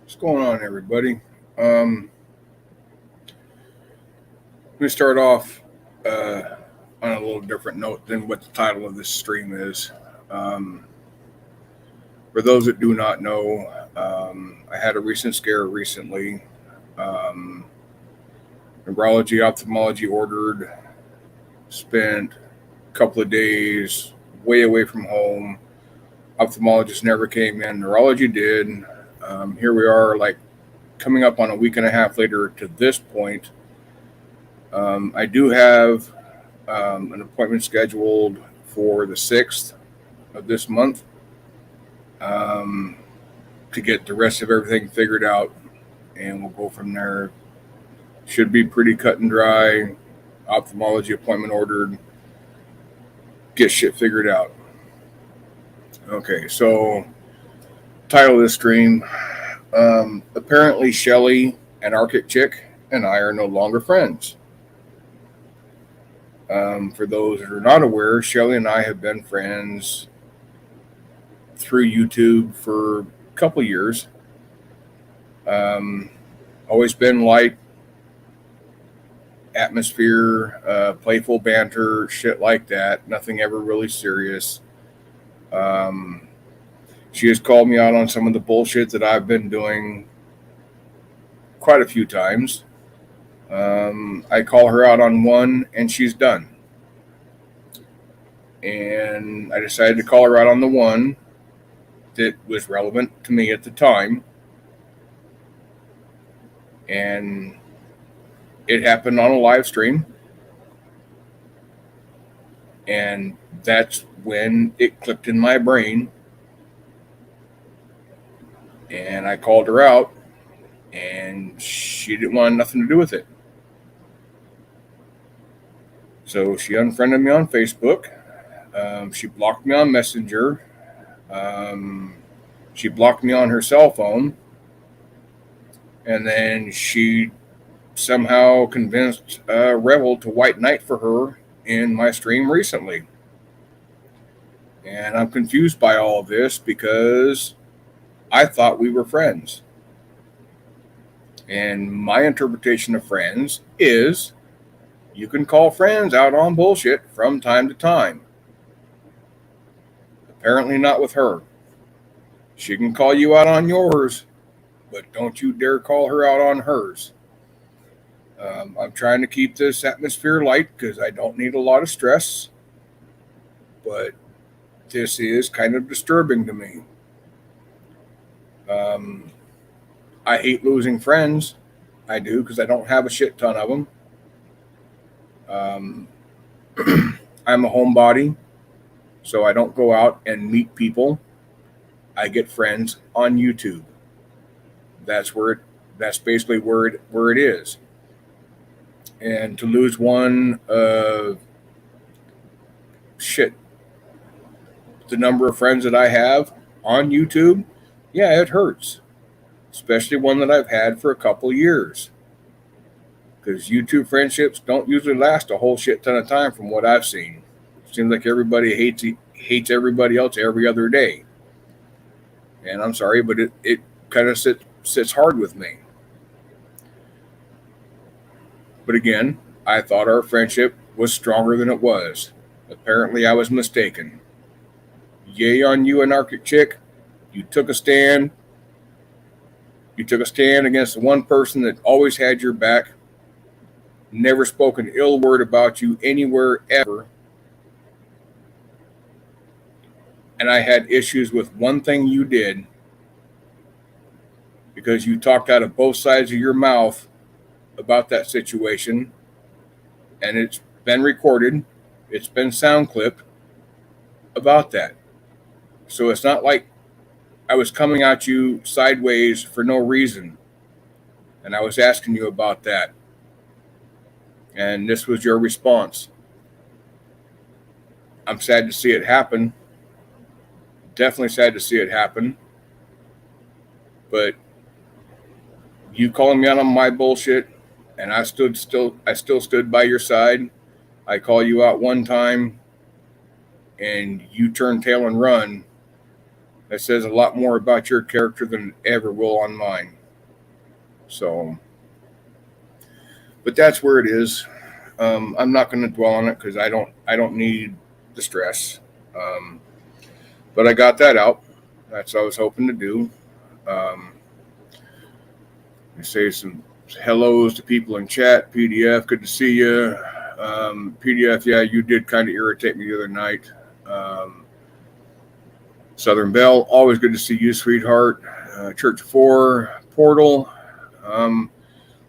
What's going on, everybody? Let me start off on a little different note than what the title of this stream is. Um, for those that do not know, I had a recent scare recently. Um, Neurology, ophthalmology ordered, spent a couple of days way away from home. Ophthalmologist never came in, neurology did. Here we are, like coming up on a week and a half later to this point. I do have an appointment scheduled for the 6th of this month um, to get the rest of everything figured out, and we'll go from there. Should be pretty cut and dry. Ophthalmology appointment ordered. Get shit figured out. Okay, so title of this stream. Apparently Shelly, an Arctic chick, and I are no longer friends. For those that are not aware, Shelly and I have been friends through YouTube for a couple years. Always been light atmosphere, playful banter, shit like that. Nothing ever really serious. She has called me out on some of the bullshit that I've been doing quite a few times. I call her out on one, and she's done. And I decided to call her out on the one that was relevant to me at the time. And it happened on a live stream. And that's when it clicked in my brain. And I called her out, and she didn't want nothing to do with it. So she unfriended me on Facebook. She blocked me on Messenger. She blocked me on her cell phone. And then she somehow convinced Revel to white knight for her in my stream recently. And I'm confused by all of this because I thought we were friends. And my interpretation of friends is you can call friends out on bullshit from time to time. Apparently not with her. She can call you out on yours, but don't you dare call her out on hers. I'm trying to keep this atmosphere light because I don't need a lot of stress, but this is kind of disturbing to me. I hate losing friends. I do, because I don't have a shit ton of them. I'm a homebody, so I don't go out and meet people. I get friends on YouTube. That's basically where it is. And to lose one, the number of friends that I have on YouTube, yeah, it hurts. Especially one that I've had for a couple years. Because YouTube friendships don't usually last a whole shit ton of time from what I've seen. It seems like everybody hates everybody else every other day. And I'm sorry, but it kind of sits hard with me. But again, I thought our friendship was stronger than it was. Apparently I was mistaken. Yay on you, an Arctic chick. You took a stand. You took a stand against the one person that always had your back, never spoke an ill word about you anywhere ever. And I had issues with one thing you did because you talked out of both sides of your mouth about that situation, and it's been recorded, it's been sound clipped about that. So it's not like I was coming at you sideways for no reason, and I was asking you about that. And this was your response. I'm sad to see it happen. Definitely sad to see it happen. But you calling me out on my bullshit, and I still stood by your side. I call you out one time, and you turn tail and run. That says a lot more about your character than it ever will on mine. So, but that's where it is. I'm not going to dwell on it because I don't need the stress. But I got that out. That's what I was hoping to do. I say some hellos to people in chat. PDF, good to see you. PDF, yeah, you did kind of irritate me the other night. Southern Belle, always good to see you, sweetheart. Church of Four, Portal.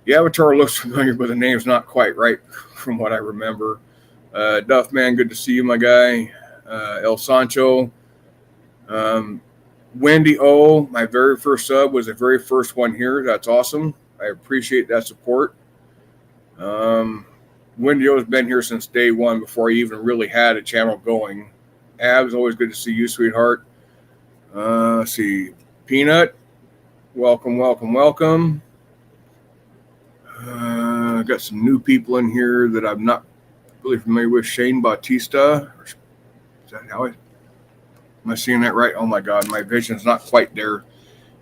The avatar looks familiar, but the name's not quite right from what I remember. Duffman, good to see you, my guy. El Sancho. Wendy O, my very first sub, was the very first one here. That's awesome. I appreciate that support. Wendy O has been here since day one before I even really had a channel going. Abs, always good to see you, sweetheart. Let's see. Peanut, welcome, welcome, welcome. I got some new people in here that I'm not really familiar with. Shane Bautista. Is that how am I seeing that right? Oh my God, my vision's not quite there.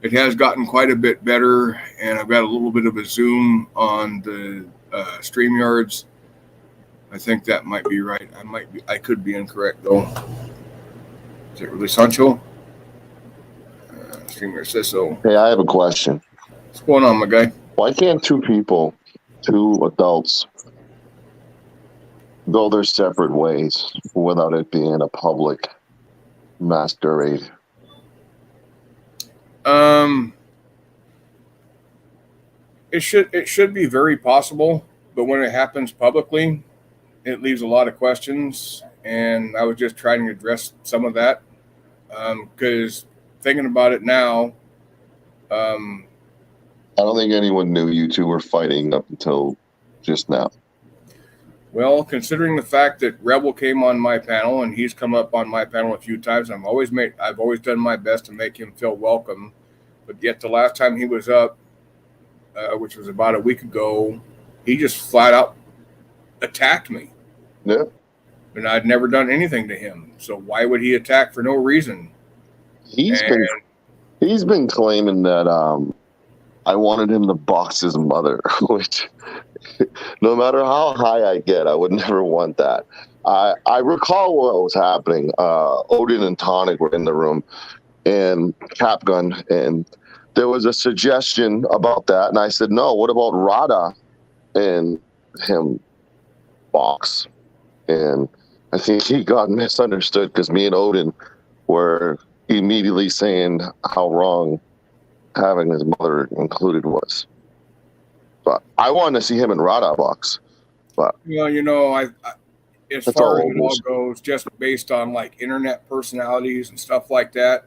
It has gotten quite a bit better, and I've got a little bit of a zoom on the StreamYards. I think that might be right. I could be incorrect though. Is it really Sancho? StreamYard says so. Hey, I have a question. What's going on, my guy? Why can't two adults, go their separate ways without it being a public masquerade? It should be very possible, but when it happens publicly, it leaves a lot of questions, and I was just trying to address some of that. Because thinking about it now, I don't think anyone knew you two were fighting up until just now. Well, considering the fact that Rebel came on my panel and he's come up on my panel a few times, I've always done my best to make him feel welcome. But yet the last time he was up, which was about a week ago, he just flat out attacked me. Yeah. And I'd never done anything to him. So why would he attack for no reason? He's been claiming that I wanted him to box his mother, which no matter how high I get, I would never want that. I recall what was happening. Odin and Tonic were in the room, and Capgun, and there was a suggestion about that, and I said, no, what about Rada and him box? And I think he got misunderstood because me and Odin were immediately saying how wrong having his mother included was. But I wanted to see him in Rada box. But well, I as far as it all goes, just based on like internet personalities and stuff like that,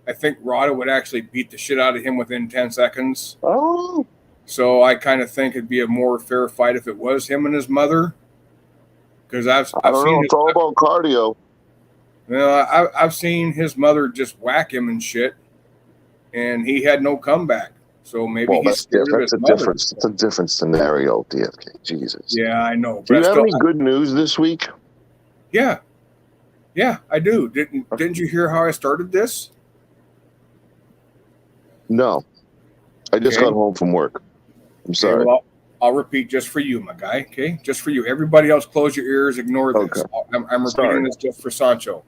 I think Rada would actually beat the shit out of him within 10 seconds. Oh. So I kind of think it'd be a more fair fight if it was him and his mother. Because I've seen it's all about cardio. Well, I've seen his mother just whack him and shit, and he had no comeback. So maybe that's different. It's a different scenario, DFK. Jesus. Yeah, I know. Do you have any good news this week? Yeah, I do. Didn't you hear how I started this? No, I just got home from work. I'm sorry. Well, I'll repeat just for you, my guy. Okay, just for you. Everybody else, close your ears. Ignore this. Okay. I'm repeating this just for Sancho.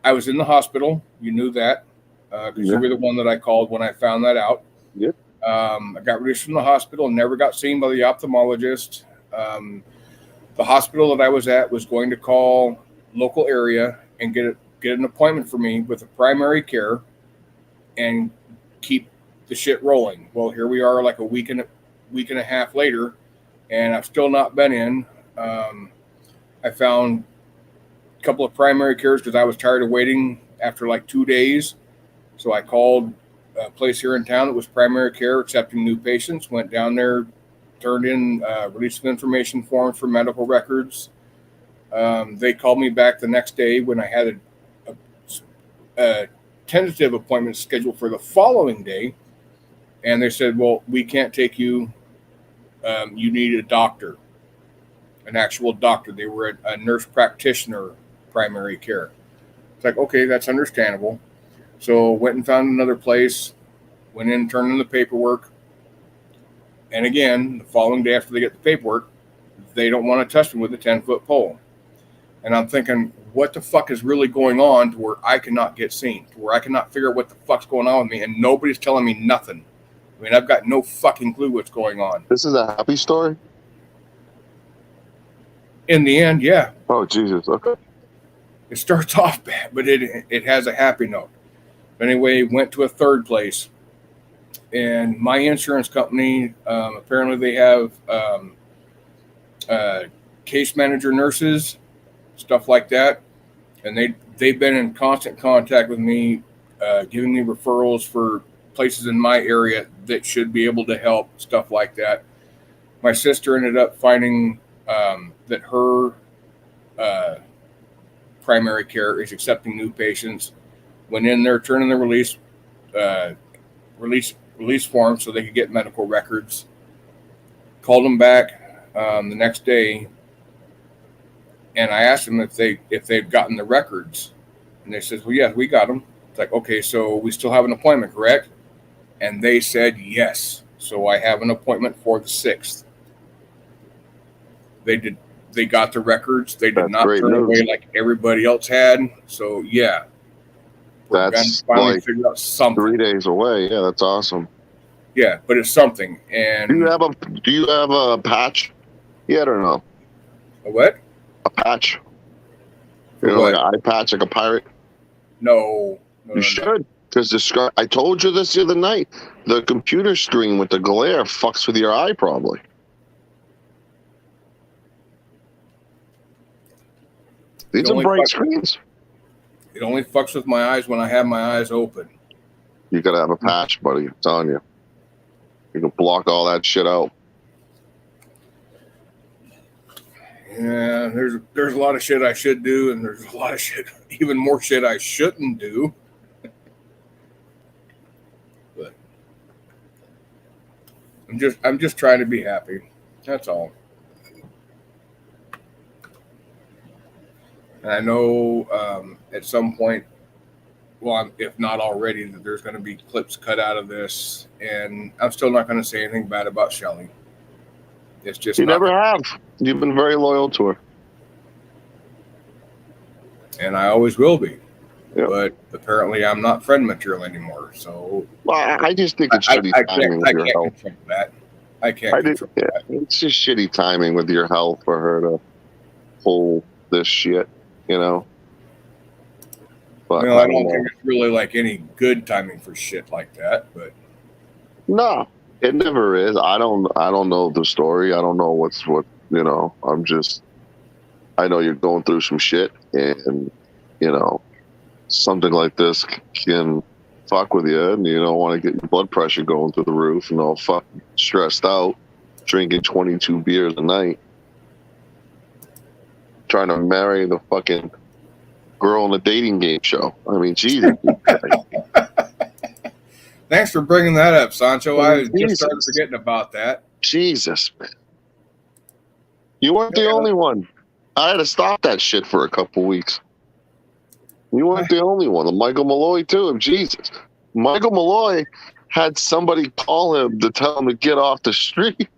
I was in the hospital. You knew that because you were the one that I called when I found that out. Yep. I got released from the hospital. Never got seen by the ophthalmologist. The hospital that I was at was going to call local area and get an appointment for me with a primary care and keep the shit rolling. Well, here we are, like a week and a half later, and I've still not been in. I found a couple of primary cares because I was tired of waiting after like 2 days. So I called a place here in town that was primary care accepting new patients, went down there, turned in release of information forms for medical records. They called me back the next day when I had a tentative appointment scheduled for the following day. And they said, well, we can't take you. You need a doctor, an actual doctor. They were a nurse practitioner primary care. It's like, okay, that's understandable. So went and found another place, went in, turned in the paperwork. And again, the following day after they get the paperwork, they don't want to touch me with a 10-foot pole. And I'm thinking, what the fuck is really going on to where I cannot get seen, to where I cannot figure out what the fuck's going on with me, and nobody's telling me nothing. I mean, I've got no fucking clue what's going on. This is a happy story? In the end, yeah. Oh, Jesus. Okay. It starts off bad, but it has a happy note. Anyway, went to a third place. And my insurance company, apparently they have case manager nurses, stuff like that. And they've been in constant contact with me, giving me referrals for places in my area that should be able to help, stuff like that. My sister ended up finding that her primary care is accepting new patients. Went in there, turning the release form so they could get medical records. Called them back the next day, and I asked them if they'd gotten the records, and they said, "Well, yeah, we got them." It's like, okay, so we still have an appointment, correct? And they said yes. So I have an appointment for the 6th. They got the records. They did not turn away like everybody else had. So yeah, we're going to finally figure out something. 3 days away. Yeah, that's awesome. Yeah, but it's something. And do you have a patch yet or no? A what? A patch. You know, like an eye patch, like a pirate. No. You should, because I told you this the other night. The computer screen with the glare fucks with your eye, probably. These are bright screens. It only fucks with my eyes when I have my eyes open. You gotta have a patch, buddy. I'm telling you. You can block all that shit out. Yeah, there's a lot of shit I should do, and there's a lot of shit, even more shit I shouldn't do. But I'm just trying to be happy. That's all. And I know at some point, well, if not already, that there's going to be clips cut out of this, and I'm still not going to say anything bad about Shelly. It's just you never have. You've been very loyal to her, and I always will be. Yep. But apparently, I'm not friend material anymore. So, well, I just think it's shitty timing with your health. Control that. I can't control that. It's just shitty timing with your health for her to pull this shit, you know. But well, I don't think it's really like any good timing for shit like that. But no, it never is. I don't know the story. I don't know what you know. I know you're going through some shit, and you know, something like this can fuck with you, and you don't want to get your blood pressure going through the roof and all fucking stressed out, drinking 22 beers a night, trying to marry the fucking girl in a dating game show. I mean, Jesus. Thanks for bringing that up, Sancho. I just started forgetting about that. Jesus, man. You weren't the only one. I had to stop that shit for a couple weeks. You weren't the only one. Michael Malloy, too. Jesus. Michael Malloy had somebody call him to tell him to get off the street.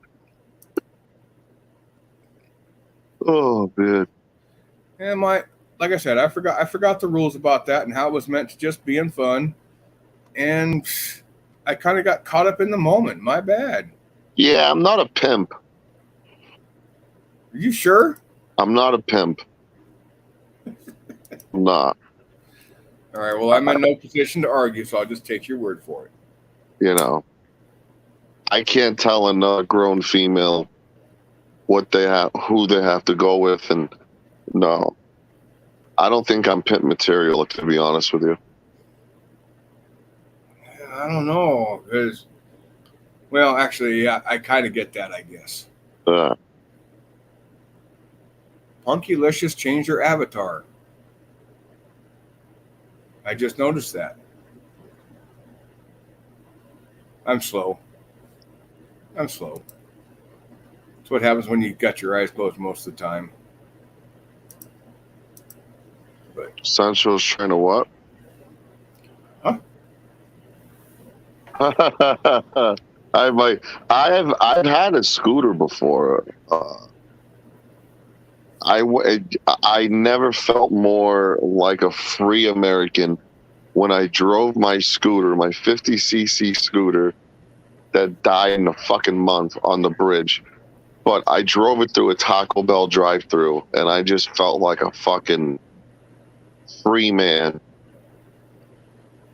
Oh, man. And like I said, I forgot the rules about that and how it was meant to just be in fun. And I kind of got caught up in the moment. My bad. Yeah, I'm not a pimp. Are you sure? I'm not a pimp. I'm not. All right, well, I'm in no position to argue, so I'll just take your word for it. You know, I can't tell another grown female what they have, who they have to go with, and no. I don't think I'm pimp material, to be honest with you. I don't know, because, well, actually, yeah, I kind of get that, I guess. Punkylicious changed her avatar. I just noticed that. I'm slow. That's what happens when you got your eyes closed most of the time. But Sancho's trying to what? Huh? I've had a scooter before. I never felt more like a free American when I drove my scooter, my 50cc scooter that died in a fucking month on the bridge. But I drove it through a Taco Bell drive-through, and I just felt like a fucking free man.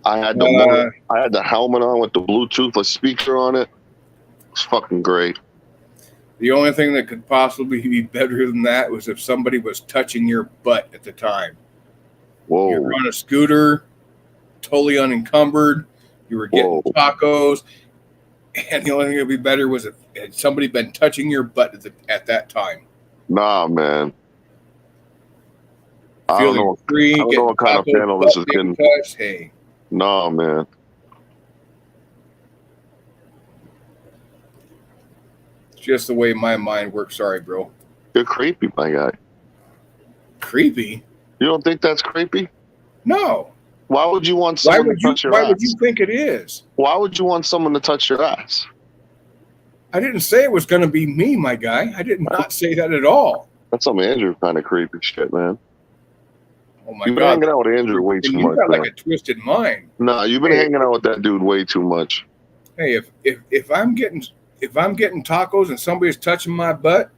I had the helmet on with the Bluetooth speaker on it. It was fucking great. The only thing that could possibly be better than that was if somebody was touching your butt at the time. Whoa. You were on a scooter, totally unencumbered. You were getting tacos. And the only thing that would be better was if had somebody been touching your butt at that time. Nah, man. I Feeling don't know, free, I don't know what kind of panel this is getting. Hey. Nah, man. Just the way my mind works. Sorry, bro. You're creepy, my guy. Creepy? You don't think that's creepy? No. Why would you want someone to touch your ass? Why would you think it is? Why would you want someone to touch your ass? I didn't say it was going to be me, my guy. I did not say that at all. That's some Andrew kind of creepy shit, man. Oh my You've been God. hanging out with Andrew way too much. You got like a twisted mind. Nah, you've been hanging out with that dude way too much. Hey, if I'm getting tacos and somebody's touching my butt,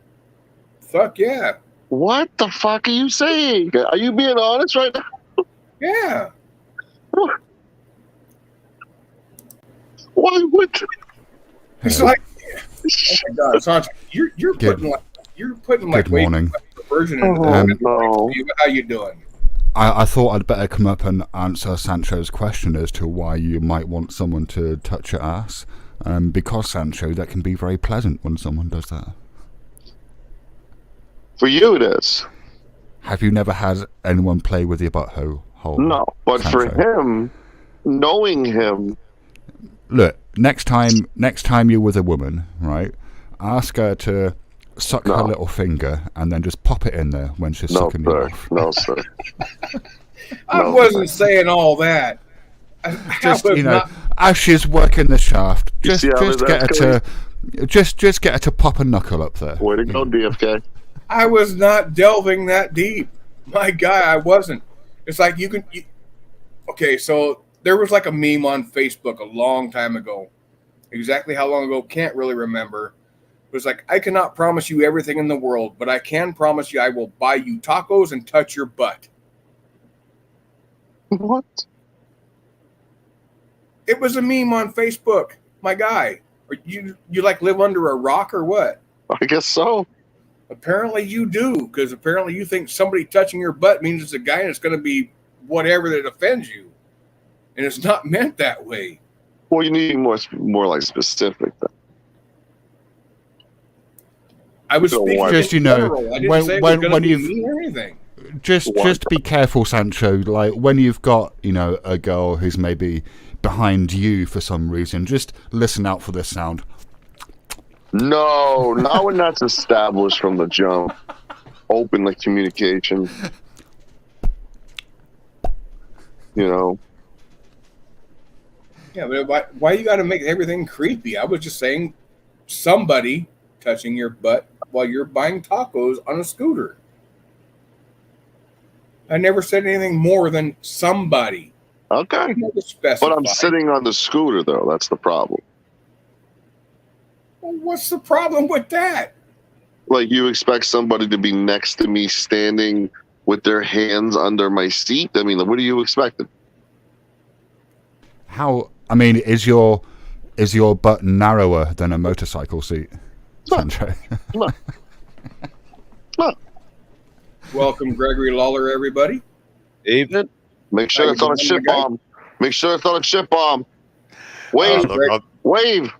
fuck yeah. What the fuck are you saying? Are you being honest right now? Yeah. Why would it's like, oh my God, Sancho, you're putting like Good morning. Version into no. How you doing? I thought I'd better come up and answer Sancho's question as to why you might want someone to touch your ass. Because, Sancho, that can be very pleasant when someone does that. For you, it is. Have you never had anyone play with your butthole? No, but Sancho? for him, knowing him... Look, next time you're with a woman, right, ask her to suck her little finger and then just pop it in there when she's sucking you off. No, sir. I wasn't saying all that. Just as she's working the shaft, just get her to pop a knuckle up there. Way to go, DFK. I was not delving that deep. My guy, I wasn't. It's like okay, so there was like a meme on Facebook a long time ago. Exactly how long ago, can't really remember. It was like, I cannot promise you everything in the world, but I can promise you I will buy you tacos and touch your butt. What? It was a meme on Facebook, my guy. Or you like live under a rock or what? I guess so. Apparently you do, because apparently you think somebody touching your butt means it's a guy and it's going to be whatever that offends you. And it's not meant that way. Well, you need more like specific. I was speaking just in general. I didn't say it was going to be me or anything. Just be careful, Sancho. Like when you've got a girl who's maybe behind you for some reason, just listen out for this sound. No, not when that's established from the jump. Open the communication. Yeah, but why you got to make everything creepy? I was just saying somebody touching your butt while you're buying tacos on a scooter. I never said anything more than somebody. Okay. But I'm sitting on the scooter, though. That's the problem. Well, what's the problem with that? Like, you expect somebody to be next to me standing with their hands under my seat? I mean, what are you expecting? Is your butt narrower than a motorcycle seat, Sancho? No. Welcome, Gregory Lawler, everybody. Evening. Make sure it's on a ship bomb. Make sure it's on a ship bomb. Wave. Wave.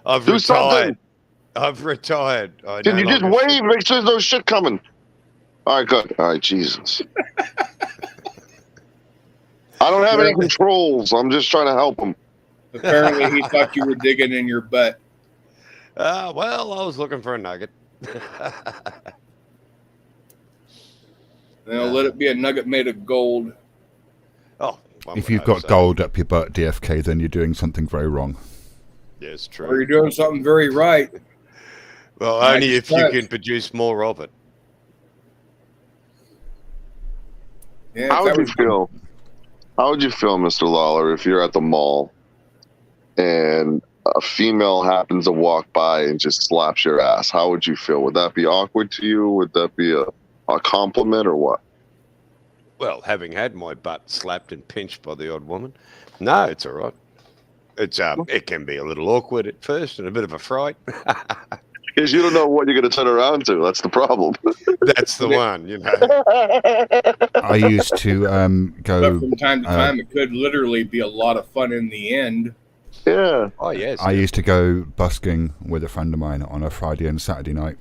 I've retired. Can you just wave? Make sure there's no shit coming. All right, good. All right, Jesus. I don't have any controls. I'm just trying to help him. Apparently, he thought you were digging in your butt. Well, I was looking for a nugget. Let it be a nugget made of gold. Oh, if you've got gold up your butt, DFK, then you're doing something very wrong. Yes, or true. you're doing something very right. Well, I only if you just- can produce more of it. Yeah, How if would that you was feel? How would you feel, Mr. Lawler, if you're at the mall and a female happens to walk by and just slaps your ass? How would you feel? Would that be awkward to you? Would that be a compliment or what? Well, having had my butt slapped and pinched by the odd woman, no, it's all right. It's it can be a little awkward at first and a bit of a fright. Because you don't know what you're going to turn around to. That's the problem. That's the one, you know. I used to but go. from time to time, it could literally be a lot of fun in the end. Yeah. Oh yes. I used to go busking with a friend of mine on a Friday and Saturday night,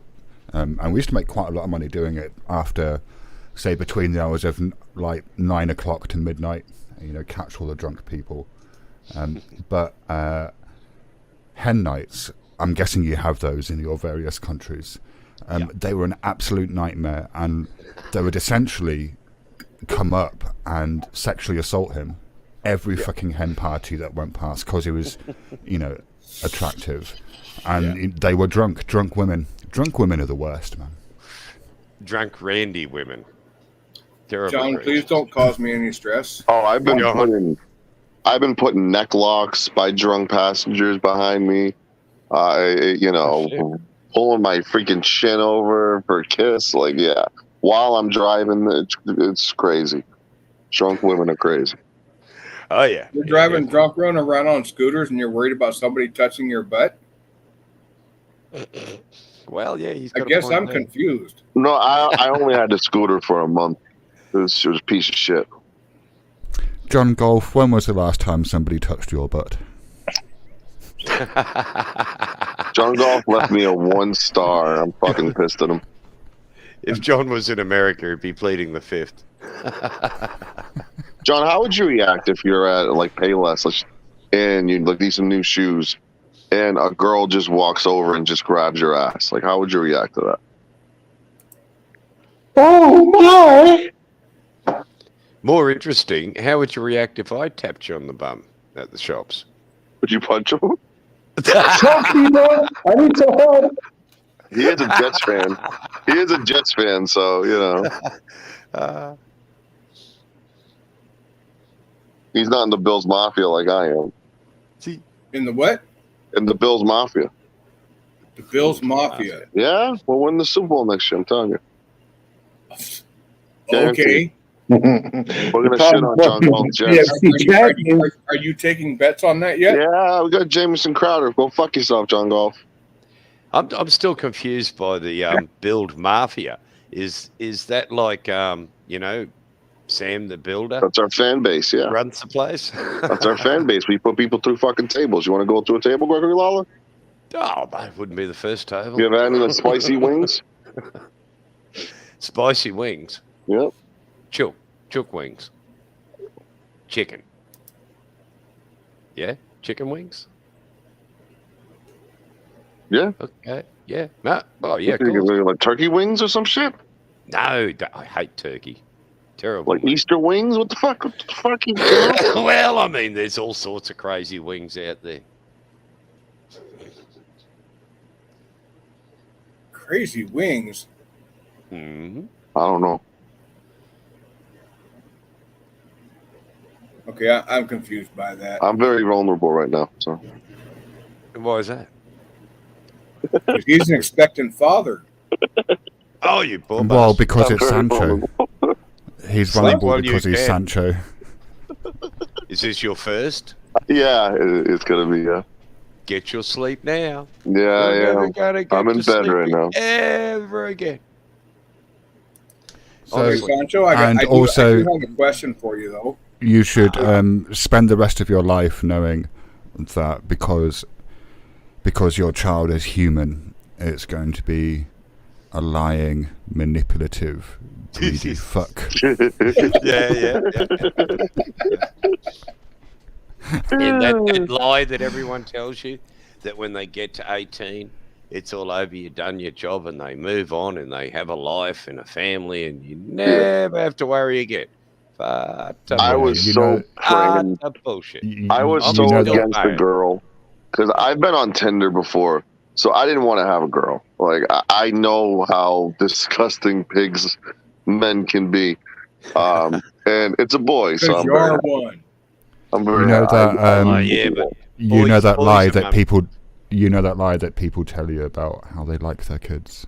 and we used to make quite a lot of money doing it. After, say, between the hours of like 9 o'clock to midnight, you know, catch all the drunk people. But hen nights, I'm guessing you have those in your various countries. They were an absolute nightmare, and they would essentially come up and sexually assault him every fucking hen party that went past because he was, you know, attractive, and they were drunk women. Drunk women are the worst, man. Drunk randy women. Terrible. John, creatures. please don't cause me any stress. Oh, I've been John. putting neck locks by drunk passengers behind me. Pulling my freaking chin over for a kiss. Like, yeah, while I'm driving, it's crazy. Drunk women are crazy. Oh yeah. You're driving drunk, running around on scooters, and you're worried about somebody touching your butt. Well, yeah. He's I got a guess point I'm there. confused. No, I only had the scooter for a month. It was a piece of shit. John Golf, when was the last time somebody touched your butt? John Golf left me a 1 star. I'm fucking pissed at him. If John was in America, he'd be pleading the fifth. John, how would you react if you're at like Payless and you like need some new shoes and a girl just walks over and just grabs your ass? Like, how would you react to that? Oh my! More interesting, how would you react if I tapped you on the bum at the shops? Would you punch him? Fuck you, man. I need to help. He is a Jets fan. He is a Jets fan, so you know he's not in the Bills Mafia like I am. See, In the what? In the Bills Mafia. The Bills Mafia. Yeah, we'll win the Super Bowl next year. I'm telling you. Okay. We're gonna shit on John Golf's Jets. Are you taking bets on that yet? Yeah, we got Jamison Crowder. Go fuck yourself, John Golf. I'm still confused by the build mafia. Is that like you know, Sam the Builder That's our fan base. Yeah, runs the place? that's our fan base. We put people through fucking tables. You want to go through a table, Gregory Lawler? Oh, that wouldn't be the first table. You ever had any of the spicy wings? Spicy wings. Yep. Chook wings. Chicken. Yeah? Chicken wings? Yeah. Okay. Yeah. No. Oh, yeah. You Cool. like turkey wings or some shit? No, I hate turkey. Terrible. Like Easter wings? What the fuck? What the fuck you doing? Well, I mean, there's all sorts of crazy wings out there. Crazy wings. Hmm. I don't know. Okay, I'm confused by that. I'm very vulnerable right now. So Why is that? 'Cause he's an expectant father. Oh, you poor Well, bastard. because I'm it's very Sancho. vulnerable. He's Sleep vulnerable while you because he's can. Sancho. Is this your first? Yeah, it's gonna be. Get your sleep now. Yeah, You're yeah. never gonna get I'm in to bed sleep right now. Ever again. So Okay, Sancho, I do have a question for you, though. you should spend the rest of your life knowing that because your child is human, it's going to be a lying, manipulative, greedy fuck. Yeah. And that lie that everyone tells you that when they get to 18, it's all over, you've done your job, and they move on and they have a life and a family, and you never have to worry again. I was You so know- praying. bullshit. I was you so know that- against the girl because I've been on Tinder before, so I didn't want to have a girl. Like I know how disgusting pigs men can be, and it's a boy, so Because I'm you very are happy. one. I'm very You know happy. that yeah, but you know that boys lie are that mum- people you know that lie that people tell you about how they like their kids.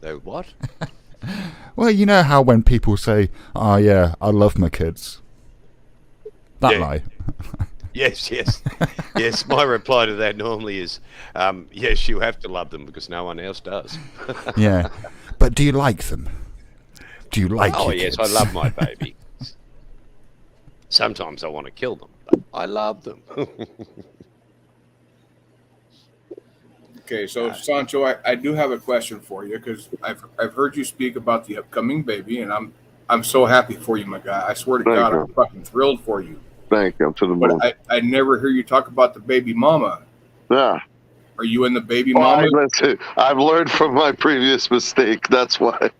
They what? Well, you know how when people say, "Oh yeah, I love my kids," that Yeah. lie. Yes, yes, yes. My reply to that normally is, yes, you have to love them because no one else does. Yeah, but do you like them? Do you like? Oh your yes, kids? I love my baby. Sometimes I want to kill them, but I love them. Okay, so Sancho, I do have a question for you because I've heard you speak about the upcoming baby, and I'm so happy for you, my guy. I swear to Thank God, you. I'm fucking thrilled for you. Thank you. I'm to the moon. But I never hear you talk about the baby mama. Yeah. Are you in the baby Well, mama? listen, I've learned from my previous mistake. That's why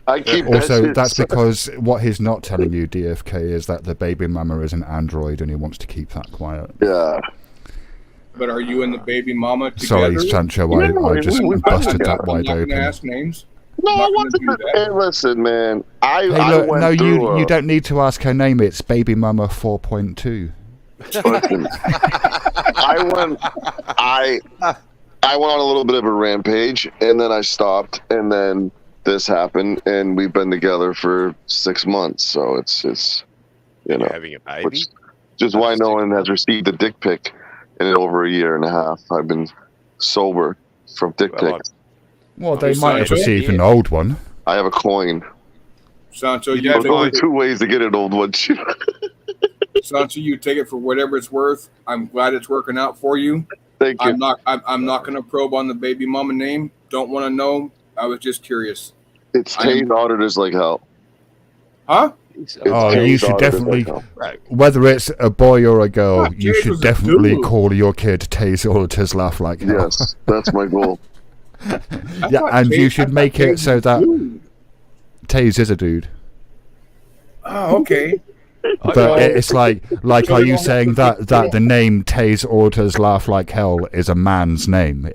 I keep that Also, shit that's separate. because what he's not telling you, DFK, is that the baby mama is an android and he wants to keep that quiet. Yeah. But are you and the baby mama together? Sorry, Sancho, Yeah, I just we busted together. that wide I'm not open. going to ask names. No, I'm I not want gonna to. do that. Hey, listen, man. Hey, I look, went no, through you don't need to ask her name. It's baby mama 4.2. Listen, I went on a little bit of a rampage, and then I stopped, and then this happened, and we've been together for 6 months. So it's you know, You're having a baby? which just why no one has received a dick pic in over a year and a half. I've been sober from dick Well, pics. Well, Hey, they might have Sancho? received an old one. I have a coin. Sancho, You you don't There's only take, two ways to get an old one. Sancho, you take it for whatever it's worth. I'm glad it's working out for you. Thank you. I'm not going to probe on the baby mama name. Don't want to know. I was just curious. It's I am- Tay's auditors like hell. Huh? It's Oh, Tay's you should auditors definitely, hell. Right. whether it's a boy or a girl, God, you Jade should was a definitely dude. call your kid Taze Auditors Laugh Like Hell. Yes, that's my goal. I Yeah, thought and Jade- you I should thought make Jade it was so a that dude. Taze is a dude. Oh, okay. But it's like are you saying that the name Taze Auditors Laugh Like Hell is a man's name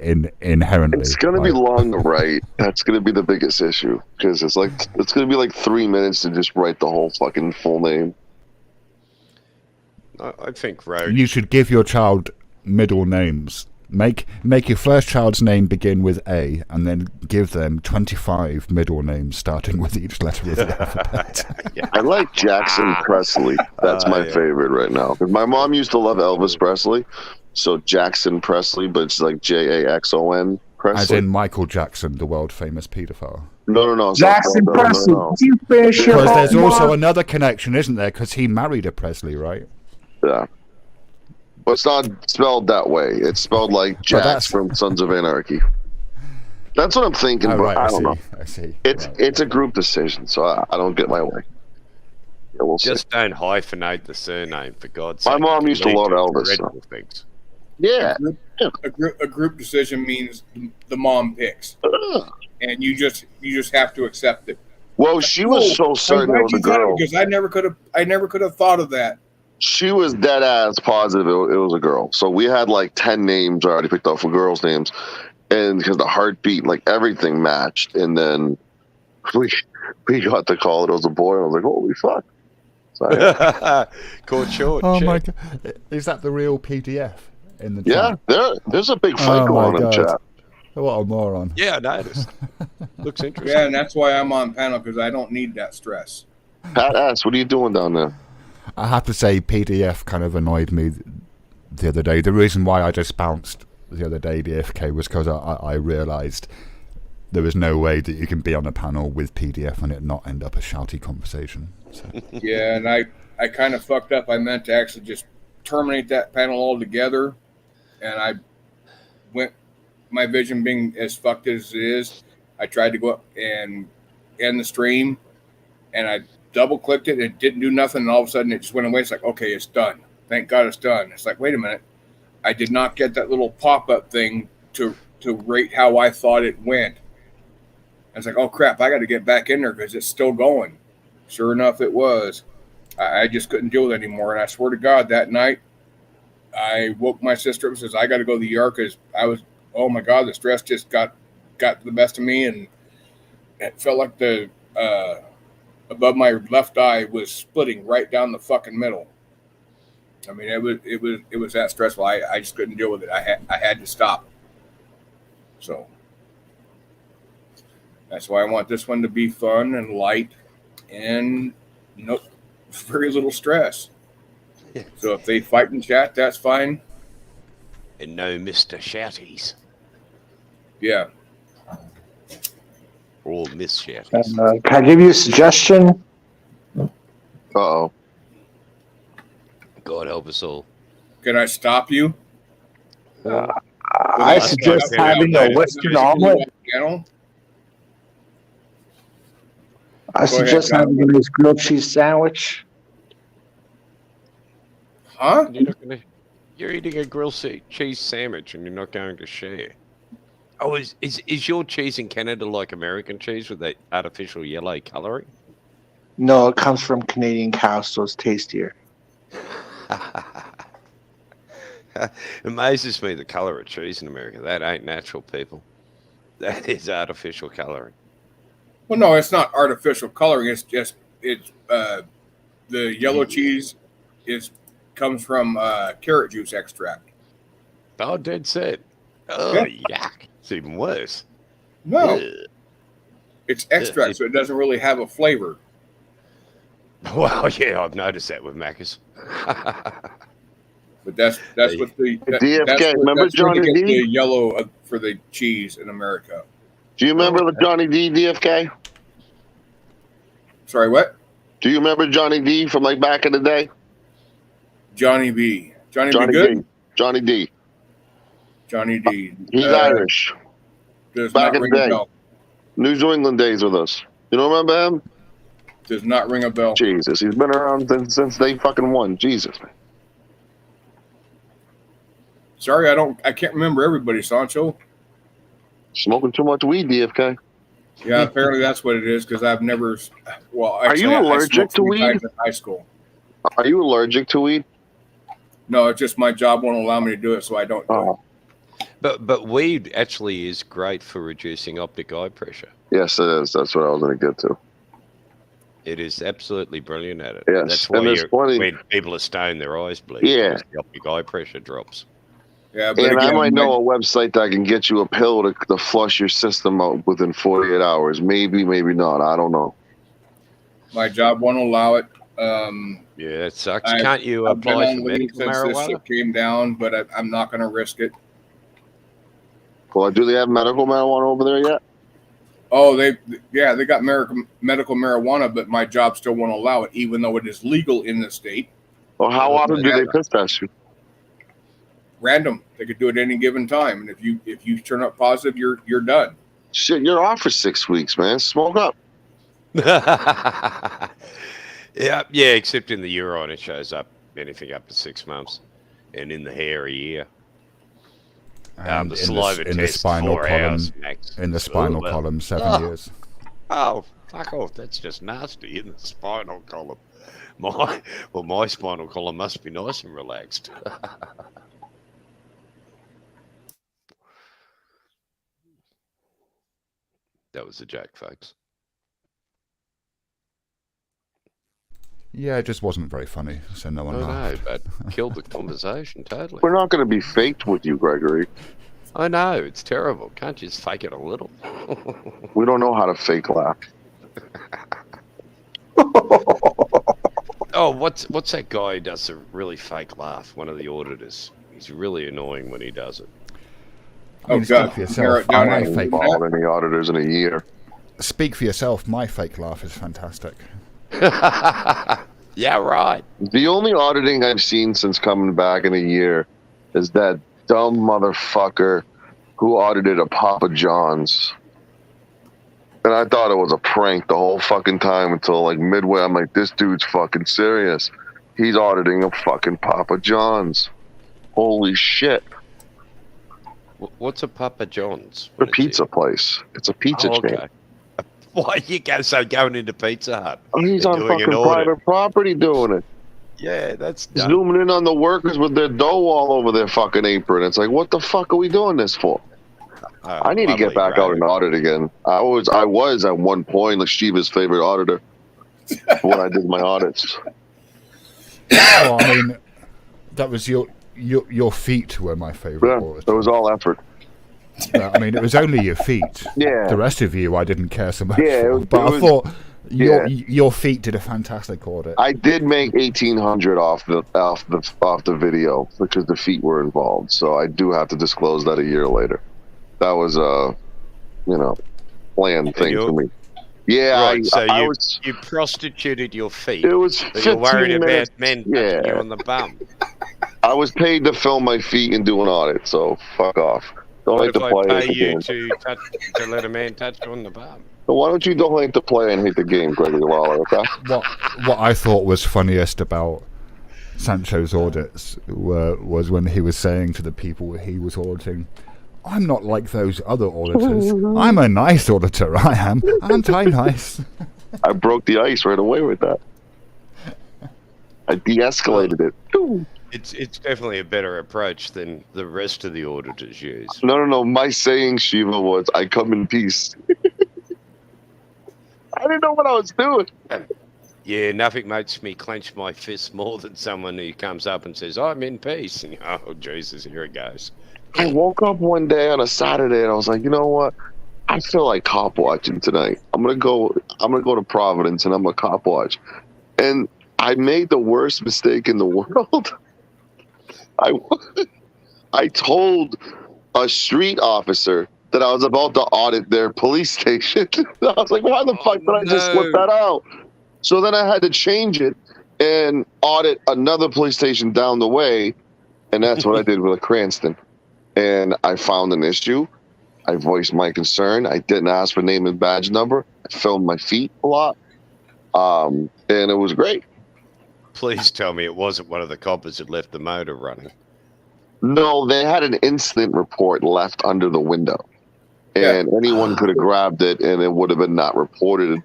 inherently? It's gonna be long to write. That's gonna be the biggest issue because it's gonna be like 3 minutes to just write the whole fucking full name. I think Rogue. You should give your child middle names. Make your first child's name begin with A, and then give them 25 middle names starting with each letter of the alphabet. I like Jackson Presley. That's my favorite right now. 'Cause my mom used to love Elvis Presley, so Jackson Presley, but it's like Jaxon Presley. As in Michael Jackson, the world famous paedophile. No. Jackson no, Presley, no. you finish your Because there's homework? also another connection, isn't there? Because he married a Presley, right? Yeah. But it's not spelled that way. It's spelled like Jax that's- from Sons of Anarchy. That's what I'm thinking, Oh, but right, I don't know. I see. It's Right. it's a group decision, so I don't get my way. Yeah, we'll see. Just don't hyphenate the surname, for God's My sake. mom It used to leads love Elvis, dreadful things. Yeah. A group decision means the mom picks, and you just have to accept it. Well, she was so certain it was a girl. Because I never could have thought of that. She was dead ass positive it was a girl. So we had like 10 names already picked up for girls' names, and because the heartbeat, like everything matched, and then we got the call that it was a boy. I was like, holy fuck! So, Caught short. Oh shit. my god, is that the real PDF in the yeah, chat? there's a big Oh fight going my on in God. chat. What a moron! Yeah, I noticed. Looks interesting. Yeah, and that's why I'm on panel because I don't need that stress. Pat asks, what are you doing down there? I have to say, PDF kind of annoyed me the other day. The reason why I just bounced the other day, DFK, was because I realised there was no way that you can be on a panel with PDF and it not end up a shouty conversation. So. Yeah, and I kind of fucked up. I meant to actually just terminate that panel altogether, and I went. My vision being as fucked as it is, I tried to go up and end the stream, and I double clicked it and it didn't do nothing, and all of a sudden it just went away. It's like, okay, it's done. Thank God it's done. It's like, wait a minute. I did not get that little pop-up thing to rate how I thought it went. I was like, oh crap, I got to get back in there because it's still going. Sure enough, it was. I just couldn't deal with it anymore. And I swear to God, that night, I woke my sister up and says, I got to go to the ER because I was, oh my God, the stress just got the best of me. And it felt like the above my left eye was splitting right down the fucking middle. I mean, it was that stressful. I just couldn't deal with it. I had to stop. So that's why I want this one to be fun and light and very little stress. So if they fight and chat, that's fine. And no Mr. Shouties. Yeah. Or Miss Shouties. Can I give you a suggestion? Uh-oh. God help us all. Can I stop you? I suggest having a Western omelet. I suggest having a nice grilled cheese sandwich. Huh? You're eating a grilled cheese sandwich and you're not going to share. Oh, is your cheese in Canada like American cheese with that artificial yellow colouring? No, it comes from Canadian cows, so it's tastier. Amazes me the colour of cheese in America. That ain't natural, people. That is artificial colouring. Well, no, it's not artificial coloring. It's just the yellow cheese comes from carrot juice extract. Oh, dead set. Oh, yuck! It's even worse. No, Ugh. it's extract, so it doesn't really have a flavor. Well, yeah, I've noticed that with Macca's. But that's what the DFK. Remember Johnny D? The yellow for the cheese in America. Do you remember the Johnny D, DFK? Sorry, what? Do you remember Johnny D from like back in the day? Johnny B. Johnny B. D. Good. Johnny D. Johnny D. He's Irish. Does Back not in ring the a day. bell. New England days with us. You don't remember him? Does not ring a bell. Jesus, he's been around since they fucking won. Jesus, man. Sorry, I can't remember everybody, Sancho. Smoking too much weed, DFK. Yeah, apparently that's what it is because I've never. Well, Are actually, you I allergic smoked to 3 weed? times in high school. Are you allergic to weed? No, it's just my job won't allow me to do it, so I don't do it. But weed actually is great for reducing optic eye pressure. Yes, it is. That's what I was going to get to. It is absolutely brilliant at it. Yes, That's why and there's plenty- when people are stoned, their eyes bleed. Yeah. Because the optic eye pressure drops. Yeah, but And again, I might know a website that can get you a pill to flush your system out within 48 hours. Maybe, maybe not. I don't know. my job won't allow it. Yeah, that sucks. I've- Can't you I've been apply on for leave medical since this marijuana? shit came down, but I'm not going to risk it. Well, do they have medical marijuana over there yet? Oh, they got medical marijuana, but my job still won't allow it, even though it is legal in the state. Or how Yeah, often do they piss test you? Random, they could do it any given time, and if you turn up positive, you're done. Shit, you're off for 6 weeks, man. Smoke up. Yeah, except in the urine it shows up anything up to 6 months, and in the hair a year. And The saliva in the test, spinal 4 column, hours max. in the spinal well. column, 7 Oh. years. Oh, fuck off! That's just nasty in the spinal column. My spinal column must be nice and relaxed. That was a joke, folks. Yeah, it just wasn't very funny, so no one I know, laughed. but killed the conversation totally. We're not going to be faked with you, Gregory. I know, it's terrible. Can't you just fake it a little? We don't know how to fake laugh. Oh, what's that guy who does a really fake laugh? One of the auditors. He's really annoying when he does it. I mean, Oh, speak God. for Narrow yourself. it down My and fake, Involved any auditors in a year. speak for yourself. My fake laugh is fantastic. Yeah, right. The only auditing I've seen since coming back in a year is that dumb motherfucker who audited a Papa John's. And I thought it was a prank the whole fucking time until like midway. I'm like, this dude's fucking serious. He's auditing a fucking Papa John's. Holy shit. What's a Papa John's? The pizza place. It's a pizza chain. Okay. Why you go going into Pizza Hut? Oh, he's They're on doing an fucking audit. private property doing it. Yeah, that's done. Zooming in on the workers with their dough all over their fucking apron. It's like, what the fuck are we doing this for? I need to get back out and audit again. I was at one point like Shiva's favorite auditor when I did my audits. Well, I mean, that was your feet were my favorite. Yeah, it was all effort. I mean, it was only your feet. Yeah. The rest of you, I didn't care so much. Yeah, for, but I thought your feet did a fantastic audit. I did make 1,800 off the video because the feet were involved. So I do have to disclose that a year later. That was a, planned thing for me. Yeah, right, so you prostituted your feet. It was 15 but you're worried minutes. about men touching you on the bum. I was paid to film my feet and do an audit, so fuck off. What if I pay you to let a man touch you on the bum? So why don't you donate to play and hate the game, Gregory Lawler? Okay? What I thought was funniest about Sancho's audits was when he was saying to the people he was auditing, "I'm not like those other auditors. I'm a nice auditor. I am. Aren't I nice?" I broke the ice right away with that. I de-escalated it. It's definitely a better approach than the rest of the auditors use. No. My saying, Shiva, was, "I come in peace." I didn't know what I was doing. Yeah, nothing makes me clench my fist more than someone who comes up and says, "I'm in peace." And oh, Jesus, here it goes. I woke up one day on a Saturday and I was like, you know what? I feel like cop watching tonight. I'm gonna go to Providence and I'm gonna cop watch. And I made the worst mistake in the world. I told a street officer that I was about to audit their police station. I was like, why the fuck did I just slip that out? So then I had to change it and audit another police station down the way. And that's what I did with Cranston. And I found an issue. I voiced my concern. I didn't ask for name and badge number. I filmed my feet a lot. And it was great. Please tell me it wasn't one of the coppers that left the motor running. No, they had an incident report left under the window. And anyone could have grabbed it and it would have been not reported.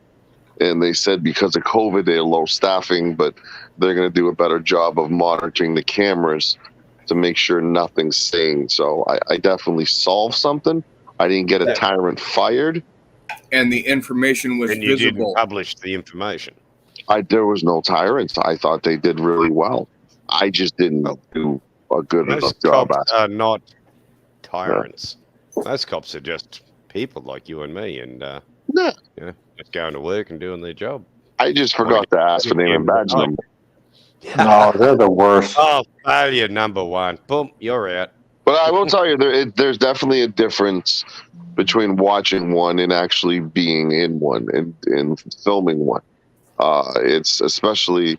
And they said because of COVID, they're low staffing, but they're going to do a better job of monitoring the cameras to make sure nothing's staying. So I definitely solved something. I didn't get a tyrant fired. And the information was and you visible. didn't publish the information. There was no tyrants. I thought they did really well. I just didn't do a good enough job. Most cops are not tyrants. Yeah. Most cops are just people like you and me, and just going to work and doing their job. I just forgot to ask for name and badge number. No, they're the worst. Oh, failure number one. Boom, you're out. But I will tell you, there's definitely a difference between watching one and actually being in one and filming one. It's especially,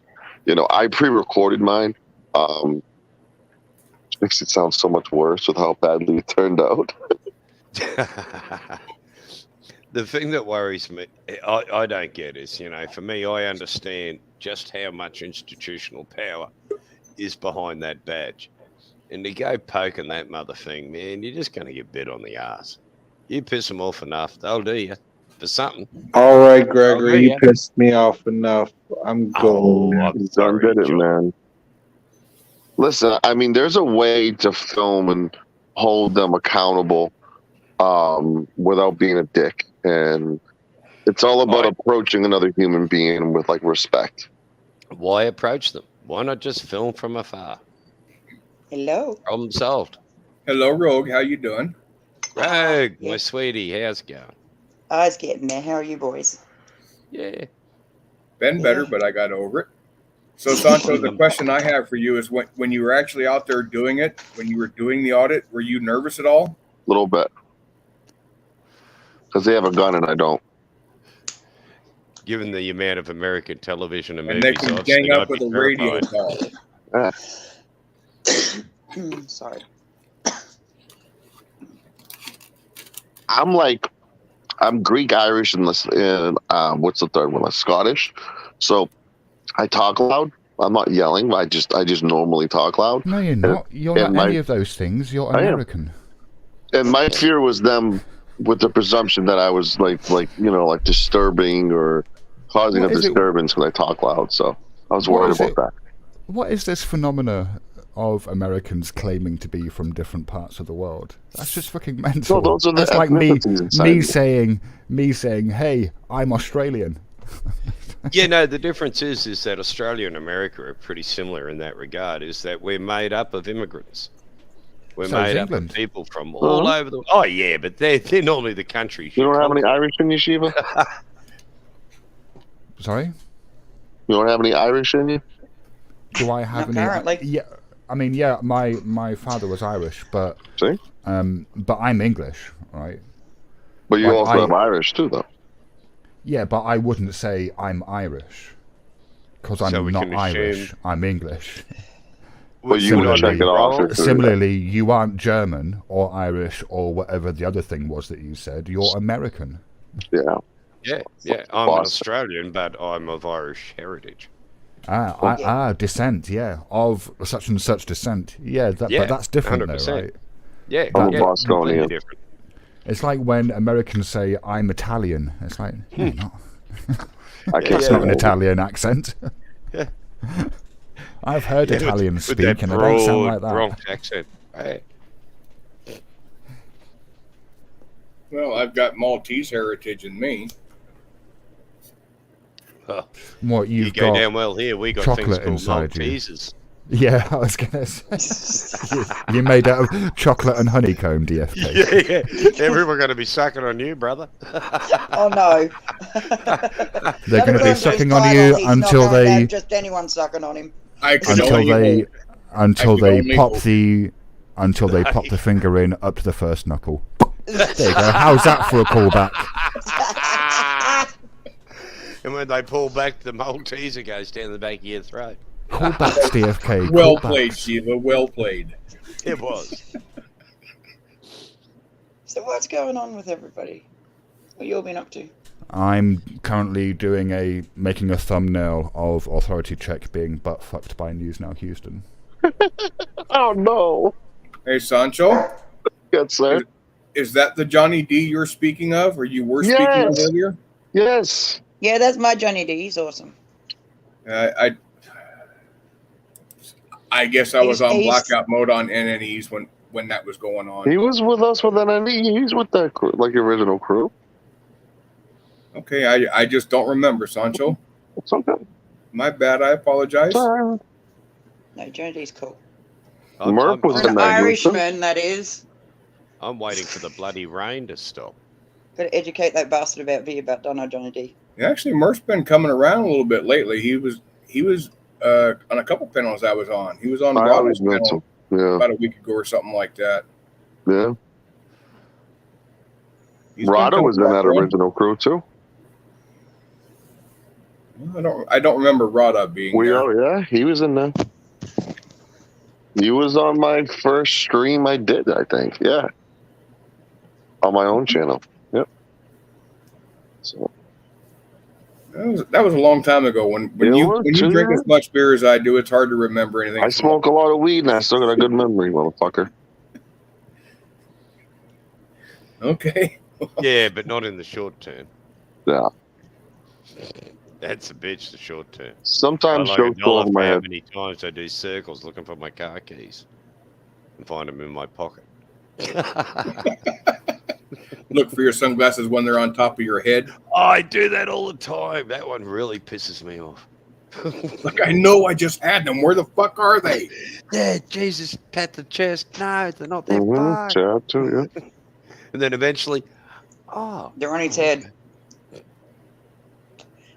I pre-recorded mine. Which makes it sound so much worse with how badly it turned out. The thing that worries me, I don't get is, for me, I understand just how much institutional power is behind that badge. And to go poking that mother thing, man, you're just going to get bit on the ass. You piss them off enough, they'll do you for something. All right, Gregory, you pissed me off enough. I'm going. Done did it, man. Listen, I mean, there's a way to film and hold them accountable without being a dick. And it's all about approaching another human being with, respect. Why approach them? Why not just film from afar? Hello. Problem solved. Hello, Rogue. How you doing? Rogue, my sweetie, how's it going? I was getting there. How are you boys? Yeah. Been better, but I got over it. So, Sancho, the question I have for you is when you were actually out there doing it, when you were doing the audit, were you nervous at all? A little bit. Because they have a gun and I don't. Given the amount of American television and And movies, they can gang up with a radio terrified. call. Sorry. I'm Greek, Irish, and what's the third one? Scottish. So I talk loud. I'm not yelling. I just normally talk loud. No, you're not. You're not any of those things. You're American. And my fear was them with the presumption that I was like disturbing or causing a disturbance when I talk loud. So I was worried about that. what is this phenomena of Americans claiming to be from different parts of the world? That's just fucking mental. No, those are the That's like me ethnicities inside saying, "Hey, I'm Australian." Yeah, no, the difference is that Australia and America are pretty similar in that regard, is that we're made up of immigrants. We're So is made up England. of people from all over the... Oh, yeah, but they're normally the countries. You don't have any Irish in you, Shiva? Sorry? You don't have any Irish in you? Do I have Not any? currently. Yeah, I mean, yeah. My father was Irish, but See? but I'm English, right? But you Like, also have Irish too, though. Yeah, but I wouldn't say I'm Irish because I'm So we not can Irish. assume- I'm English. But you would check it off. if- Similarly, you aren't German or Irish or whatever the other thing was that you said. You're American. Yeah. Yeah. I'm Awesome. an Australian, but I'm of Irish heritage. Descent, yeah, of such and such descent. Yeah, but that's different, though, 100%. right? Yeah, I'm a yeah, Bostonian. completely different. It's like when Americans say, "I'm Italian." It's like, no, you're not. I can't It's say not an that. Italian accent. Yeah. I've heard Italians with speak, that and they don't sound broad like that. Bronx accent. Hey. Well, I've got Maltese heritage in me. Oh, What you you've go got? down well here. We got chocolate things called inside you. Maltesers. Yeah, I was gonna say you made out of chocolate and honeycomb, DFK. Yeah. Everyone going to be sucking on you, brother. Oh no. They're going to be Everyone's sucking just on title, you he's until not going to they have just anyone sucking on him. I can until only they hope. until I can they only pop hope. the finger in up to the first knuckle. There you go. How's that for a callback? And when they pull back, the Malteser goes down the back of your throat. Callbacks, DFK. Well callbacks. played, Shiva. Well played. It was. So what's going on with everybody? What you all been up to? I'm currently making a thumbnail of Authority Check being butt fucked by News Now Houston. Oh, no. Hey, Sancho, Good, sir. is that the Johnny D you're speaking of, or you were speaking of Yes. earlier? Yes. Yeah, that's my Johnny D. He's awesome. I guess I was on He's- blackout mode on NNEs when that was going on. He was with us with NNE. He's with that crew, like the original crew. Okay, I just don't remember, Sancho. It's okay. My bad. I apologize. Sorry. No, Johnny D's cool. Murph was For in an that. Irishman, that is. I'm waiting for the bloody rain to stop. Got to educate that bastard about don't know Johnny D. Actually, Murph's been coming around a little bit lately. He was on a couple panels I was on. He was on I always Rodder's met panel him. Yeah. about a week ago or something like that. Yeah. He's been Rodder coming was in back that around. original crew, too. I don't remember Rodda being there. Yeah, he was in there. He was on my first stream I did, I think. Yeah. On my own channel. Yep. So That was a long time ago. When It you was, drink too. as much beer as I do, it's hard to remember anything. I smoke a lot of weed and I still got a good memory, motherfucker. Okay. Yeah, but not in the short term. Yeah. That's a bitch, the short term. Sometimes I like jokes go over my how head. many times I do circles looking for my car keys and find them in my pocket. Look for your sunglasses when they're on top of your head. I do that all the time. That one really pisses me off. Like, I know I just had them. Where the fuck are they? Yeah, Jesus, pat the chest. No, they're not that Mm-hmm. far. Yeah, too, yeah. And then eventually, They're on his head.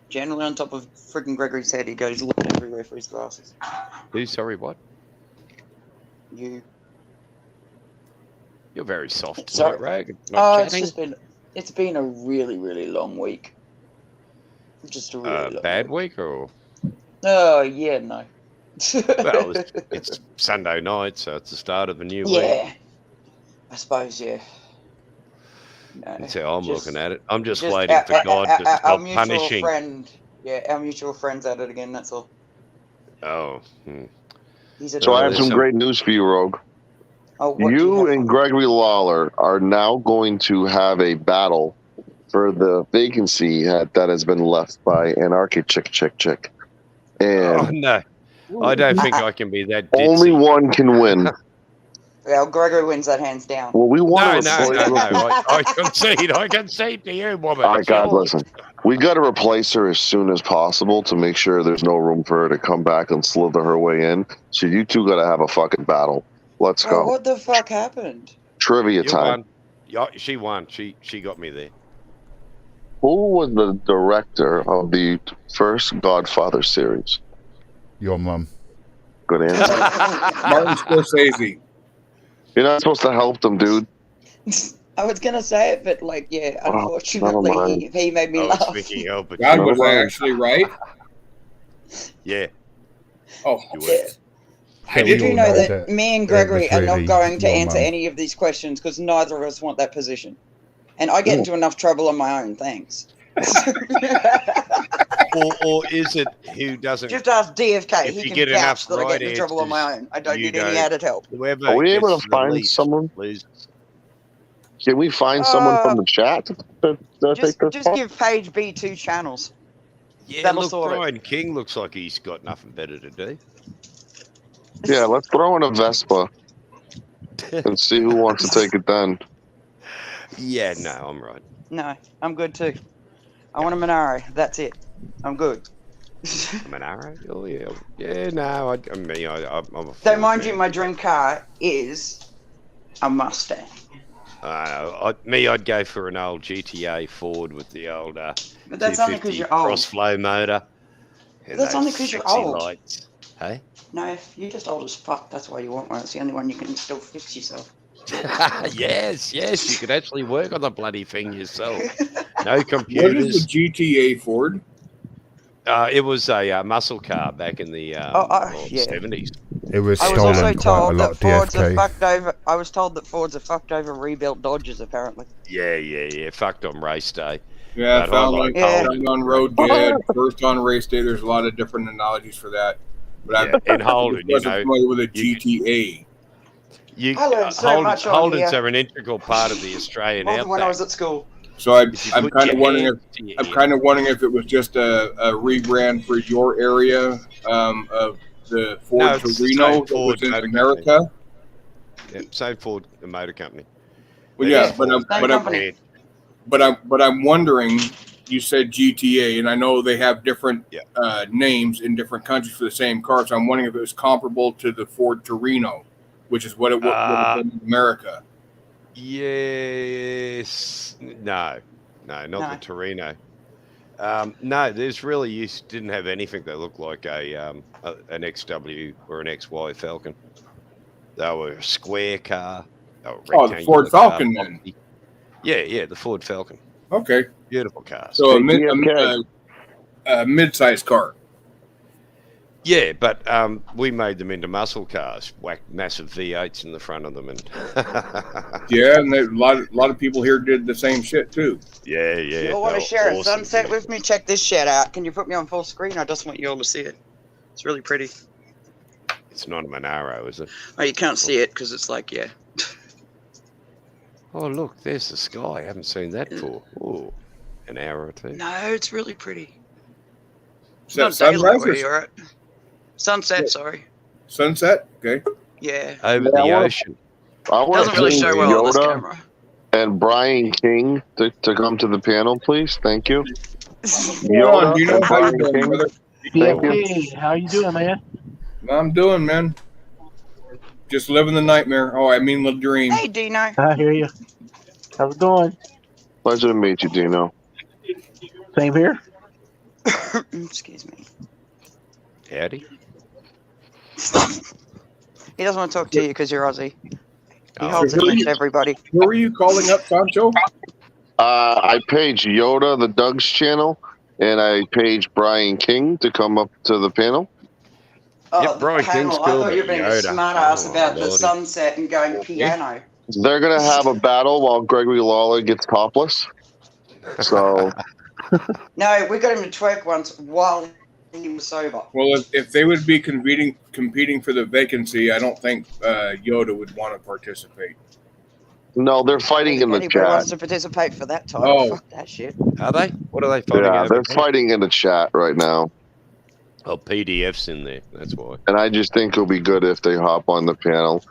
Generally on top of freaking Gregory's head, he goes looking everywhere for his glasses. who? Sorry, what? You. You're very soft Sorry. tonight, Rag. Not chatting. It's been a really, really long week. Just a really long Bad week. week or? Oh, yeah, no. Well, it's Sunday night, so it's the start of a new week. Yeah. I suppose, yeah. No, That's how I'm just- looking at it. I'm just just waiting for God to our stop mutual punishing. friend. Yeah, our mutual friend's at it again, that's all. Oh, He's a So I have there's some some- great news for you, Rogue. Oh, what do You have and for me? Gregory Lawler are now going to have a battle for the vacancy that has been left by Anarchy Chick. oh And no! I don't think I can be that ditzy. Only one can win. Well, Gregory wins that hands down. Well, we want No, to replace her. I concede. I concede to you, woman. All right, God, listen. We got to replace her as soon as possible to make sure there's no room for her to come back and slither her way in. So you two got to have a fucking battle. Let's Oh, go. what the fuck happened? Trivia You time. won. Yeah, she won. She got me there. Who was the director of the first Godfather series? Your mum. Good answer. Martin Scorsese. You're not supposed to help them, dude. I was gonna say it, but like, yeah, Oh, never unfortunately, mind. he made me I laugh. was thinking, oh, but God, No was I way. actually right? yeah. Oh, You Yeah. I Did didn't you know know that. that me and the Gregory are three not of going to your answer mum. any of these questions because neither of us want that position, and I get Yeah. into enough trouble on my own. Thanks. Or is it who doesn't? Just ask DFK. If He you can get vouch enough that I right get into trouble on my answers, own. I don't you need any don't- added help. Whoever Are we able gets to the find least someone? loses. Can we find someone from the chat to take this Just part? give Paige B 2 channels. Yeah, That'll look, sort it. Brian King looks like he's got nothing better to do. Yeah, let's throw in a Vespa and see who wants to take it then. Yeah, no, I'm right. No, I'm good too. I want a Monaro. That's it. I'm good. I'm an arrow. Oh yeah, yeah. No, I'm a. So Ford mind you, man. my dream car is a Mustang. I'd go for an old GTA Ford with the old But that's only 250 because you're old. cross-flow motor. And That's those only 'cause you're sexy old. Lights. Hey? No, you're just old as fuck. That's why you want one. It's the only one you can still fix yourself. yes, you could actually work on the bloody thing yourself. No What is computers. the GTA Ford? It was a muscle car back in the yeah. 70s. It was I was stolen also quite a told lot, that Fords are DFK. fucked over. I was told that Fords are fucked over rebuilt Dodges, apparently. Yeah. Fucked on race day. Yeah, But found hold like on. found on road dead, first on race day. There's a lot of different analogies for that. But Yeah, and Holden, I wasn't familiar with a you- GTA. I learned so much on Holdens here. are an integral part of the Australian More than when I outback. was at school. So I'm If you I'm put kind of your wondering if hand to your I'm ear- kind of wondering if it was just a rebrand for your area of the Ford No, it's the Torino same that Ford was in Motor America. Yeah, same Ford Motor Company. Well, It yeah, is but Ford. Same company. I'm wondering. You said GTA, and I know they have different Yeah. names in different countries for the same car. So I'm wondering if it was comparable to the Ford Torino, which is what it would have been in America. Yes. No, not No. the Torino. No, there's really you didn't have anything that looked like an XW or an XY Falcon. They were a square car. They were Oh, the Ford rectangular car, Falcon then. boxy. Yeah, the Ford Falcon. Okay, Beautiful cars. so Hey, DFK. a mid-sized car. Yeah, but we made them into muscle cars, whacked massive V8s in the front of them, and Yeah, and a lot of people here did the same shit too. yeah. You all want they to were share a awesome. sunset with me? Check this shit out. Can you put me on full screen? I just want you all to see it. It's really pretty. It's not a Monaro, is it? Oh, you can't see it because it's like, yeah. Oh, look, there's the sky. I haven't seen that for an hour or two. No, it's really pretty. It's Is that not daylight sunrise where or you're at. Sunset, sorry. sunset? Okay. Yeah. Over Yeah, the I wanna- ocean. I want Doesn't really show well on this Yoda camera. and Brian King to come to the panel, please. Thank you. Yoda, you know and how you Brian doing, King. brother? Thank you. DFK, how you doing, man? I'm doing, man. Just living the nightmare. Oh, I mean the dream. Hey, Dino. I hear you. How's it going? Pleasure to meet you, Dino. Same here. Excuse me. Howdy. He doesn't want to talk to you because you're Aussie. He Oh, holds it against everybody. Who are you calling up, Sancho? I paged Yoda, the Doug's channel, and I paged Brian King to come up to the panel. Oh, Yep, the Brian panel. King's I cool, thought you were but being a Yoda. smart ass Oh, about the lordy. sunset and going piano. They're gonna have a battle while Gregory Lawler gets topless. So No, we got him to twerk once while he was sober. Well, if they would be competing for the vacancy, I don't think Yoda would want to participate. no, they're fighting in the Anybody wants chat. to participate for that title? Oh. Fuck that shit. Are they? What are they fighting Yeah, over? they're fighting in the chat right now. Oh, PDF's in there. That's why. And I just think it'll be good if they hop on the panel,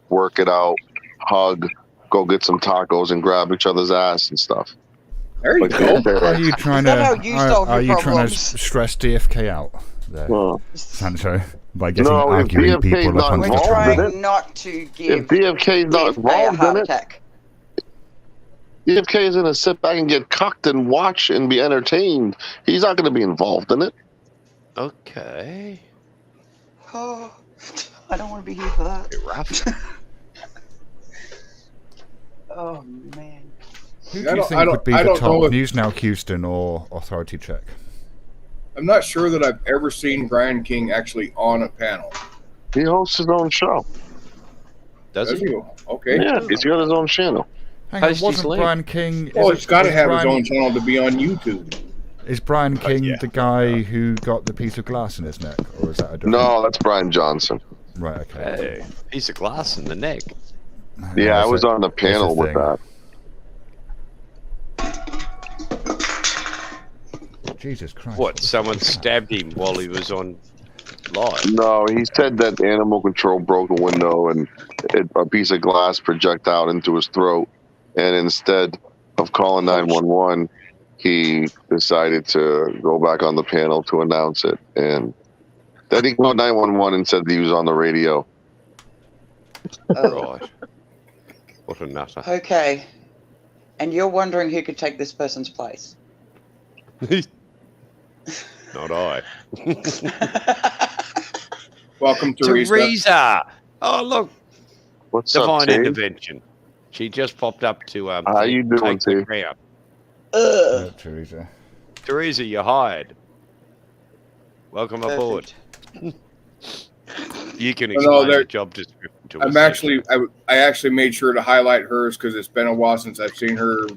work it out, hug, go get some tacos, and grab each other's ass and stuff. There you Like, go. Are you trying that to? how you solve Are your you trying to problems? stress DFK out there, Well, Sancho, by getting No, if arguing DFK 's people not up onto We're the involved in panel? it- trying not to if give DFK is not DFK a involved heart in it, attack. DFK is going to sit back and get cucked and watch and be entertained. He's not going to be involved in it. Okay. Oh, I don't want to be here for that. Bit rough. Oh man. Who I do you don't- I think don't- would be I the don't know top if- News Now Houston or Authority Check? I'm not sure that I've ever seen Brian King actually on a panel. He hosts his own show. Does Does he? he? Okay. Yeah, he's got his own channel. Hang on, Post his wasn't link. Brian King? Well, is he's got to is have Brian, his own channel to be on YouTube. Is Brian King yeah. the guy who got the piece of glass in his neck, or is that a different? No, that's Brian Johnson. Right. Okay. Hey, piece of glass in the neck. Yeah, I was so on the panel it's a with thing. that. Jesus Christ. What? Someone stabbed him while he was on live. No, he said that animal control broke a window and a piece of glass projected out into his throat. And instead of calling 911, he decided to go back on the panel to announce it. And then he called 911 and said that he was on the radio. Oh, Right. What a nutter. okay. And you're wondering who could take this person's place? Not I. Welcome, Teresa. Teresa. Oh, look. What's up, Divine T? intervention. She just popped up to How you doing, take the T? crown. Ugh. Yeah, Teresa. Teresa, you're hired. Welcome aboard. Perfect. You can No, explain there- the job description to us. I'm actually, I actually made sure to highlight hers because it's been a while since I've seen her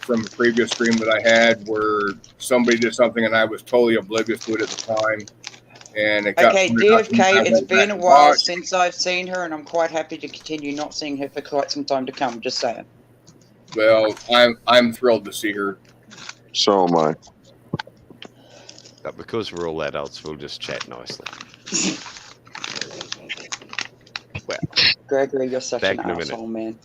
from a previous stream that I had where somebody did something and I was totally oblivious to it at the time. And it got Okay, pointed out to me, I DFK, it's went been back a and while watched. since I've seen her, and I'm quite happy to continue not seeing her for quite some time to come. Just saying. Well, I'm thrilled to see her. So am I. But because we're all adults, we'll just chat nicely. Well, Gregory, you're such Back an in a minute. asshole, man.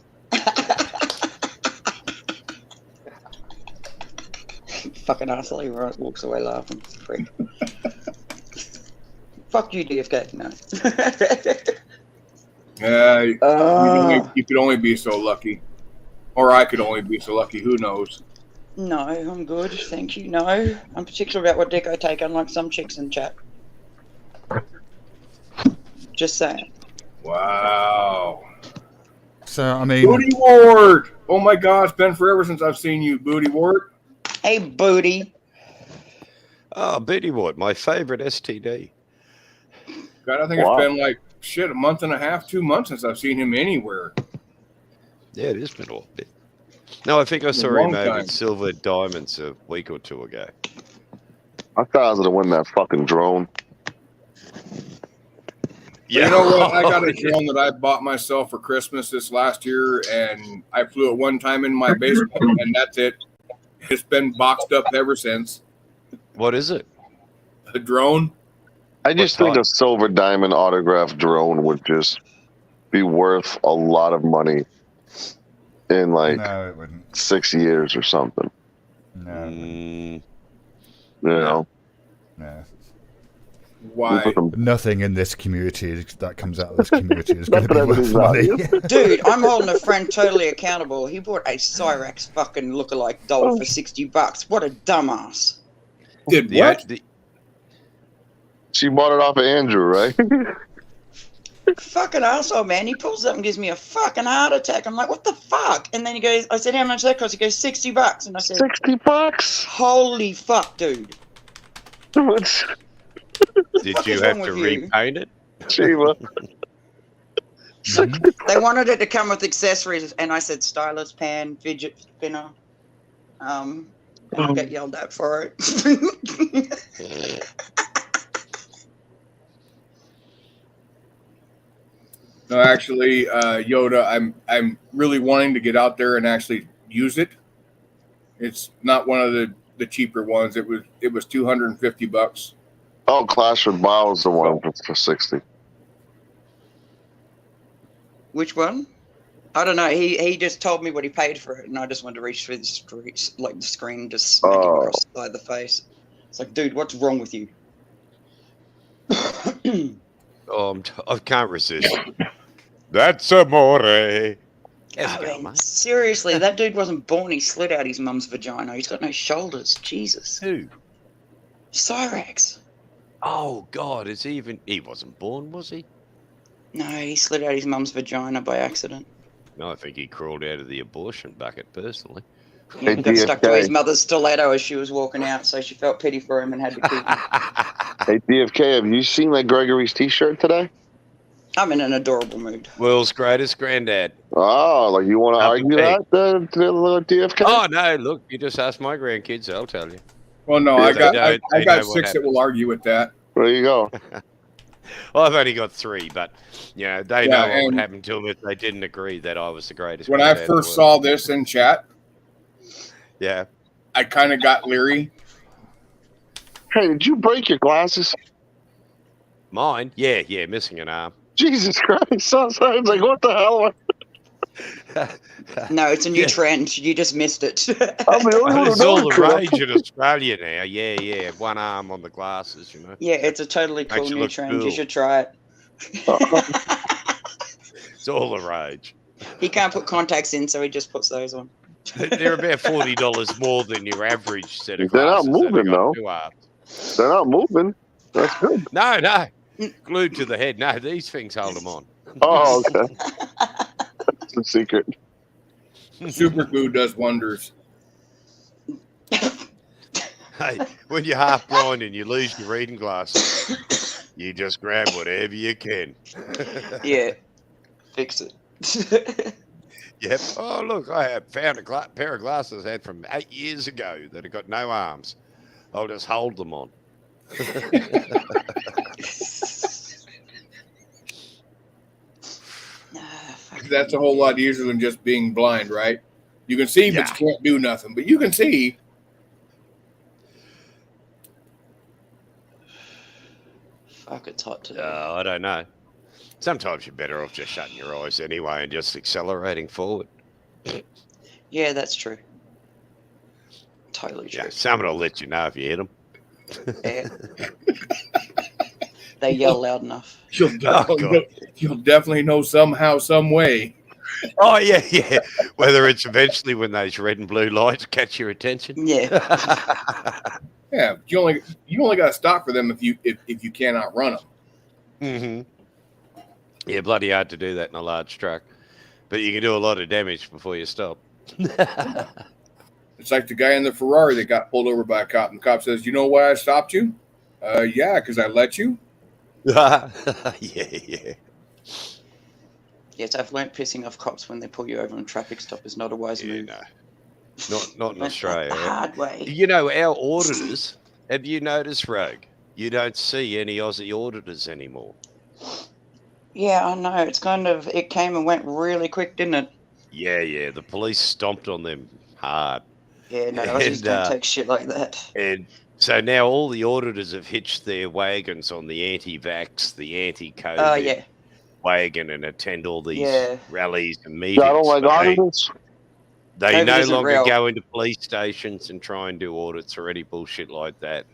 Fucking asshole. He walks away laughing. Freak. Fuck you, DFK. No. You could only be so lucky. Or I could only be so lucky. Who knows? No, I'm good. Thank you. No. I'm particular about what dick I take, unlike some chicks in chat. Just saying. Wow. So I mean, Booty Ward! Oh my God, it's been forever since I've seen you, Booty Ward. Hey, booty. oh, Betty Ward, my favourite STD. God, I think Wow. it's been like, shit, a month and a half, 2 months since I've seen him anywhere. Yeah, it has been a bit. No, I think I saw long him over time. at Silver Diamonds a week or two ago. I thought I was going to win that fucking drone. Yeah. You know what? I got a drone that I bought myself for Christmas this last year, and I flew it one time in my basement, and that's it. It's been boxed up ever since. What is it? A drone? I just What think type? a silver diamond autographed drone would just be worth a lot of money in like no, it wouldn't. 6 years or something. No, You know, no. Why? Nothing in this community that comes out of this community is going to Nothing be of worth any money. Dude, I'm holding a friend totally accountable. He bought a Cyrax fucking lookalike doll for $60. What a dumbass. Did The, what? the, she bought it off of Andrew, right? Fucking asshole, man. He pulls up and gives me a fucking heart attack. I'm like, what the fuck? And then he goes, I said, how much that cost? He goes, $60. And I said, $60. holy fuck, dude. What's did fuck you is have wrong to with you? repaint it? Shiva? They wanted it to come with accessories, and I said stylus pan, fidget spinner. And I got yelled at for it. No, actually, Yoda, I'm really wanting to get out there and actually use it. It's not one of the the cheaper ones. It was $250. Oh, Clash with Bow's the one for 60. Which one? I don't know. He just told me what he paid for it, and I just wanted to reach through the screen, and just smack him across the side of the face. It's like, dude, what's wrong with you? Oh, I can't resist. That's amore. I mean, seriously, that dude wasn't born. He slid out his mum's vagina. He's got no shoulders. Jesus. Who? Cyrax. Oh, God. He wasn't born, was he? No, he slid out his mum's vagina by accident. No, I think he crawled out of the abortion bucket, personally. Yeah, he got stuck to his mother's stiletto as she was walking out, so she felt pity for him and had to keep him. Hey, DFK, have you seen that Gregory's t-shirt today? I'm in an adorable mood. World's greatest granddad. Oh, like you want to argue that, little DFK? Oh, no, look, you just ask my grandkids, I'll tell you. Well, no, I got 6 that will argue with that. There you go. Well, I've only got 3, but they know what would happen to them if they didn't agree that I was the greatest. When I first saw this in chat, I kind of got leery. Hey, did you break your glasses? Mine? Yeah, missing an arm. Jesus Christ! Sounds like what the hell? No, it's a new trend. You just missed it. I mean, it's all the rage in Australia now. Yeah, 1 arm on the glasses, you know. Yeah, it's a totally cool new trend. Cool. You should try it. It's all the rage. He can't put contacts in, so he just puts those on. They're about $40 more than your average set of glasses. They're not moving, though. They're not moving. That's good. No. Glued to the head. No, these things hold them on. Oh, okay. That's the secret. Super glue does wonders. Hey, when you're half blind and you lose your reading glasses, you just grab whatever you can. Yeah. Fix it. Yep. Oh, look, I have found a pair of glasses I had from 8 years ago that have got no arms. I'll just hold them on. That's a whole lot easier than just being blind, right? You can see, but you can't do nothing. But you can see. Fuck, it's hot today. I don't know. Sometimes you're better off just shutting your eyes anyway and just accelerating forward. Yeah, that's true. Totally true. Yeah, someone will let you know if you hit them. Yeah. They yell loud enough. You'll definitely know somehow, some way. Oh, yeah. Whether it's eventually when those red and blue lights catch your attention. Yeah. Yeah, you only got to stop for them if you can't outrun them. Mm-hmm. Yeah, bloody hard to do that in a large truck. But you can do a lot of damage before you stop. It's like the guy in the Ferrari that got pulled over by a cop. And the cop says, "You know why I stopped you?" Yeah, because I let you. Yeah. Yes, I've learnt pissing off cops when they pull you over on a traffic stop is not a wise move. No. Not in Australia. The hard way. You know, our auditors, have you noticed, Rogue? You don't see any Aussie auditors anymore. Yeah, I know. It's it came and went really quick, didn't it? Yeah. The police stomped on them hard. Yeah, no, Aussies don't take shit like that. And so now all the auditors have hitched their wagons on the anti-vax, the anti-COVID wagon and attend all these rallies and meetings. I don't like auditors. They COVID no isn't longer real. go into police stations and try and do audits or any bullshit like that.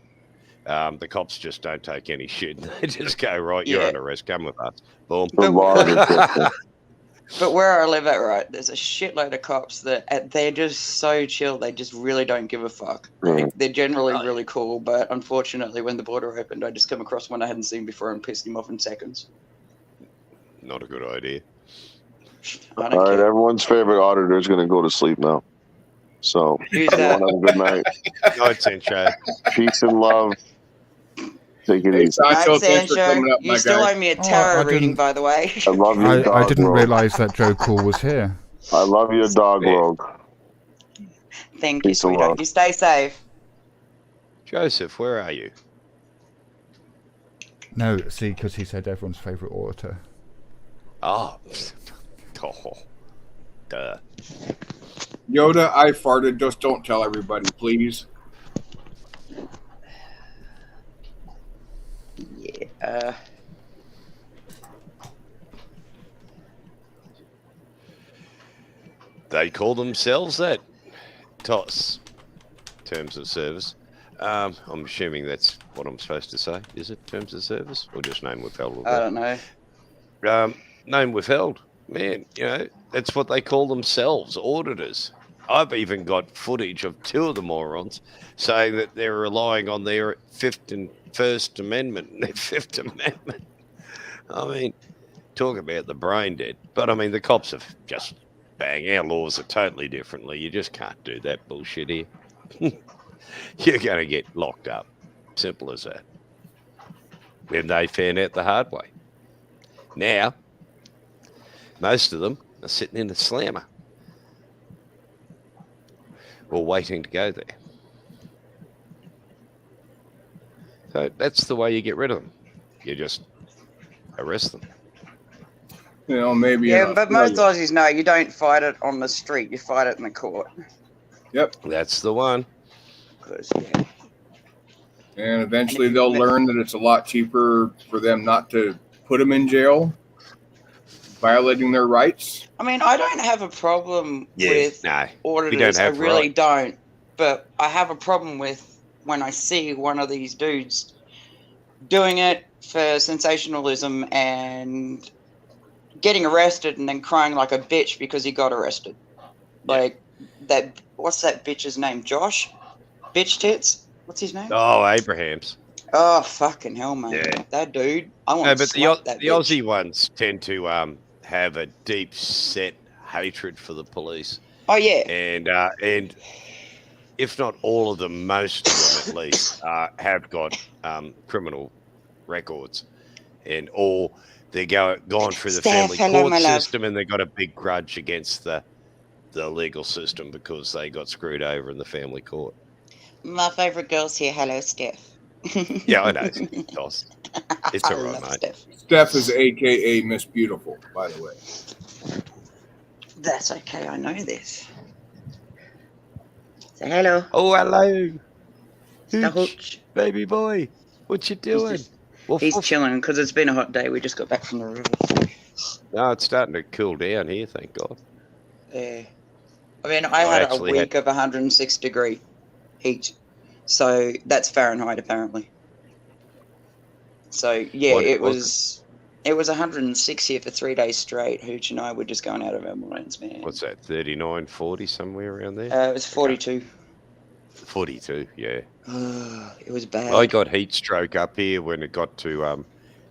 The cops just don't take any shit. They just go, right, you're under arrest, come with us. Boom. But where I live at, right, there's a shitload of cops that they're just so chill. They just really don't give a fuck. Like, they're generally really cool, but unfortunately, when the border opened, I just come across one I hadn't seen before and pissed him off in seconds. Not a good idea. All right, everyone's favorite auditor is going to go to sleep now. So, everyone have a good night. Night, Sancho. Peace and love. Take it easy. Night, Sancho. You still owe me a tarot reading, by the way. I love your dog, I didn't Rogue. realize that Joe Cool was here. I love your dog, Rogue. Thank you, sweetheart. You stay safe. Joseph, where are you? No, see, because he said everyone's favourite auditor. Oh. Duh. Yoda, I farted. Just don't tell everybody, please. Yeah. They call themselves that. TOS. Terms of service. I'm assuming that's what I'm supposed to say. Is it terms of service or just name withheld? I don't know. Name withheld. Man, you know, that's what they call themselves, auditors. I've even got footage of 2 of the morons saying that they're relying on their Fifth and First Amendment and their Fifth Amendment. I mean, talk about the brain dead. But I mean, the cops have just bang. Our laws are totally differently. You just can't do that bullshit here. You're going to get locked up. Simple as that. And they found out the hard way. Now, most of them are sitting in the slammer or waiting to go there. So that's the way you get rid of them. You just arrest them. You know, maybe. Yeah, but most Aussies know you don't fight it on the street. You fight it in the court. Yep. That's the one. 'Cause, yeah. And eventually they'll learn that it's a lot cheaper for them not to put them in jail, violating their rights. I mean, I don't have a problem with No, auditors. I really don't. But I have a problem with when I see one of these dudes doing it for sensationalism and getting arrested and then crying like a bitch because he got arrested. Like that. What's that bitch's name? Josh? Bitch tits? What's his name? Oh, Abraham's. Oh, fucking hell, man. Yeah. That dude. I want to But slap that the bitch. Aussie ones tend to have a deep set hatred for the police. Oh, yeah. And if not all of them, most of them at least, have got criminal records, and or they're gone through the family court system, and they've got a big grudge against the legal system because they got screwed over in the family court. My favourite girl's here. Hello, Steph. Yeah, I know. Toss. It's all right, mate. Steph. Steph is AKA Miss Beautiful, by the way. That's okay. I know this. Say hello. Oh, hello. The Hooch, hooch. baby boy. What you doing? He's chilling because it's been a hot day. We just got back from the river. No, it's starting to cool down here, thank God. Yeah. I mean, I had a week of 106 degree heat. So that's Fahrenheit, apparently. So, yeah, it was 106 here for 3 days straight. Hooch and I were just going out of our minds, man. What's that, 39, 40, somewhere around there? It was 42. 42, yeah. It was bad. I got heat stroke up here when it got to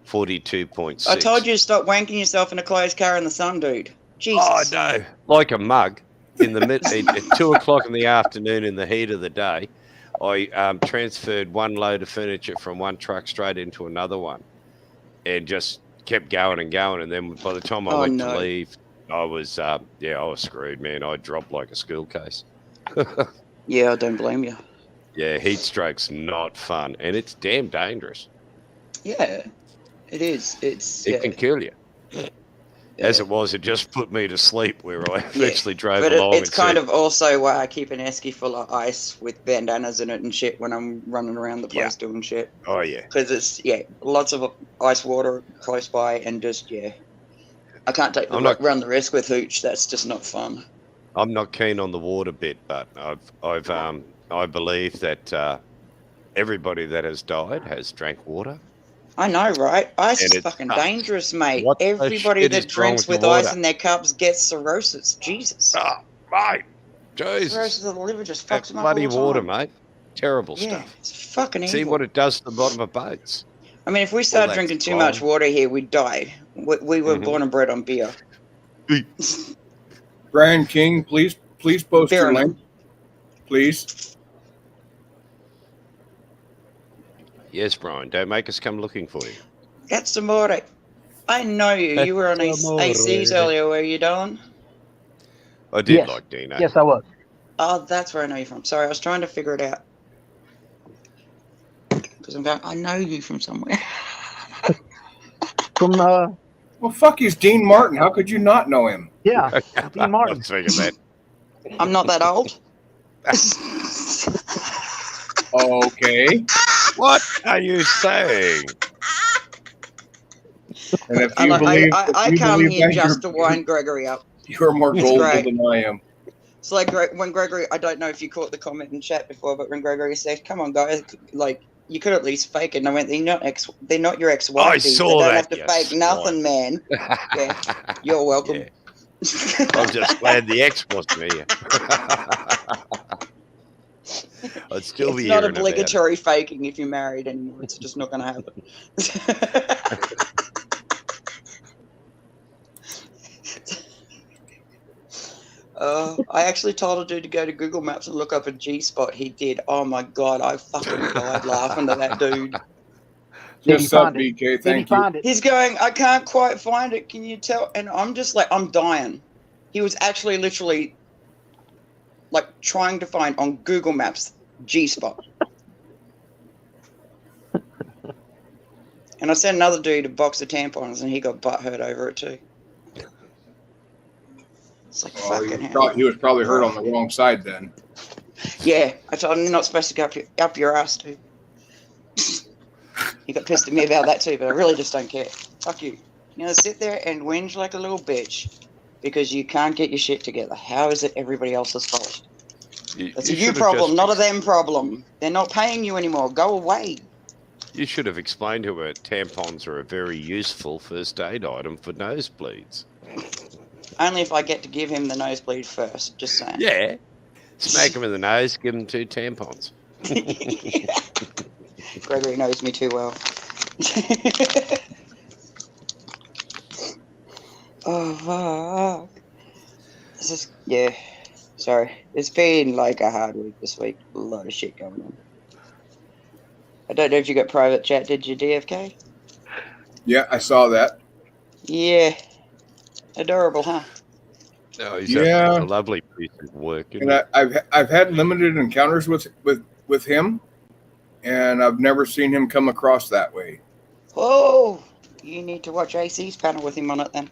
42.6. I told you to stop wanking yourself in a closed car in the sun, dude. Jesus. Oh, no. Like a mug. In the at 2 o'clock in the afternoon in the heat of the day, I transferred one load of furniture from one truck straight into another one and just kept going and going. And then by the time I went to leave, I was screwed, man. I dropped like a school case. Yeah, I don't blame you. Yeah, heat stroke's not fun, and it's damn dangerous. Yeah, it is. It can kill you. Yeah. As it was, it just put me to sleep where I eventually drove but along. It's kind of also why I keep an esky full of ice with bandanas in it and shit when I'm running around the place doing shit. Oh, yeah. Because it's, lots of ice water close by and just, I can't run the risk with Hooch. That's just not fun. I'm not keen on the water bit, but I believe that everybody that has died has drank water. I know, right? Ice is fucking dangerous, mate. Everybody that drinks with ice in their cups gets cirrhosis. Jesus. Oh, mate. Jesus. Cirrhosis of the liver just fucks them up bloody all the water, time. mate. Terrible stuff. It's fucking evil. See what it does to the bottom of boats. I mean, if we started drinking too much water here, we'd die. We were born and bred on beer. Brian King, please post your link. Please. Yes, Brian. Don't make us come looking for you. That's amore. I know you. You were on ACs earlier. Were you, Dylan? I did like Dino. Yes, I was. Oh, that's where I know you from. Sorry, I was trying to figure it out. Because I'm going, I know you from somewhere. From, well, fuck, he's Dean Martin. How could you not know him? Yeah, Dean Martin. I figured that. I'm not that old. Okay. What are you saying? And if you believe, I come here just to wind Gregory up. you're more It's gullible great. than I am. It's like when Gregory, I don't know if you caught the comment in chat before, but when Gregory said, "Come on, guys, like you could at least fake it," and I went, they're not your ex-wife. I dudes. They saw don't that, have to you fake nothing, man. Yeah, you're welcome. Yeah. I'm just glad the ex wasn't here. I'd still be It's not hearing about it. obligatory faking if you're married anymore. It's just not going to happen. I actually told a dude to go to Google Maps and look up a G-spot. He did. Oh my god, I fucking died laughing at that dude. Did he Just up, find it? BK. Did he Thank you. find it? He's going, I can't quite find it. Can you tell? And I'm just like, I'm dying. He was actually literally like trying to find on Google Maps G-spot. And I sent another dude a box of tampons and he got butthurt over it too. It's like, Well, fucking hell. he was probably hurt on the wrong side then. Yeah, I told him you're not supposed to go up your ass too. He got pissed at me about that too, but I really just don't care. Fuck you. You know, sit there and whinge like a little bitch because you can't get your shit together. How is it everybody else's fault? It's a you problem, not a them problem. They're not paying you anymore. Go away. You should have explained to her tampons are a very useful first aid item for nosebleeds. Only if I get to give him the nosebleed first, just saying. Yeah. Smack him in the nose, give him 2 tampons. Gregory knows me too well. Oh, fuck. This is, yeah. Sorry. It's been like a hard week this week. A lot of shit going on. I don't know if you got private chat, did you, DFK? Yeah, I saw that. Yeah. Adorable, huh? Oh, he's Yeah. a lovely piece of work. Isn't And I've had limited encounters with him, and I've never seen him come across that way. Oh, you need to watch AC's panel with him on it then.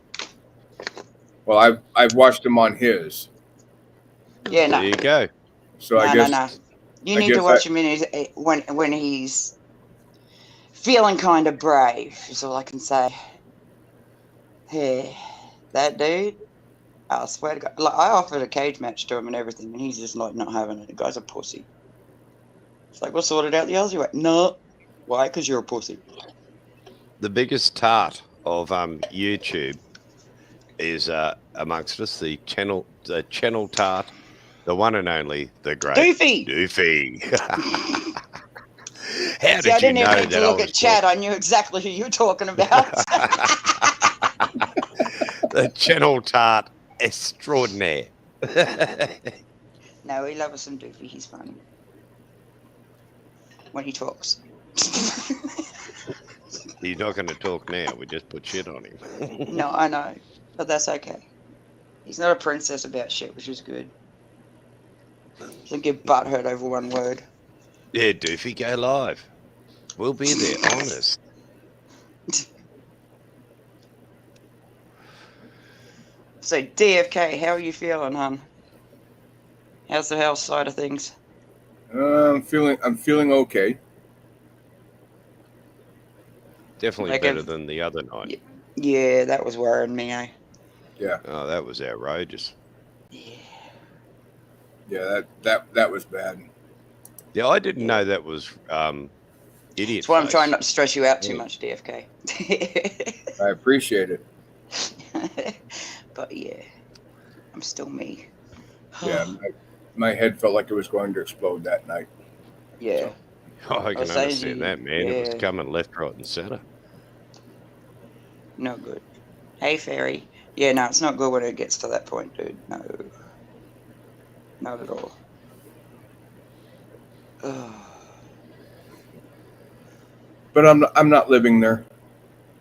Well, I've watched him on his. Yeah, no. There you go. So I guess No. You need to watch him in his, when he's feeling kind of brave, is all I can say. Hey, that dude, I swear to God. Like, I offered a cage match to him and everything, and he's just like not having it. The guy's a pussy. It's like, we'll sort it out the Aussie way. No. Why? Because you're a pussy. The biggest tart of YouTube is amongst us, the channel tart, the one and only, the great Doofy. How See, I did you didn't even know need to that I look was at chat. I knew exactly who you were talking about. the channel tart extraordinaire? No, we love us some Doofy. He's funny. When he talks. He's not going to talk now. We just put shit on him. No, I know. But that's okay. He's not a princess about shit, which is good. Doesn't get butthurt over one word. Yeah, Doofy, go live. We'll be there, honest. So, DFK, how are you feeling, hon? How's the health side of things? I'm feeling okay. Definitely Like better than the other night. Yeah, that was worrying me, eh? Yeah. Oh, that was outrageous. Yeah. Yeah, that was bad. Yeah, I didn't know that was idiot. That's why I'm face. trying not to stress you out too much, DFK. I appreciate it. But yeah, I'm still me. Yeah, my head felt like it was going to explode that night. Yeah. Oh, I can was saying understand you- that, man. It yeah. was coming left, right, and center. No good. Hey, Fairy. Yeah, no, it's not good when it gets to that point, dude. No. Not at all. Ugh. But I'm not living there.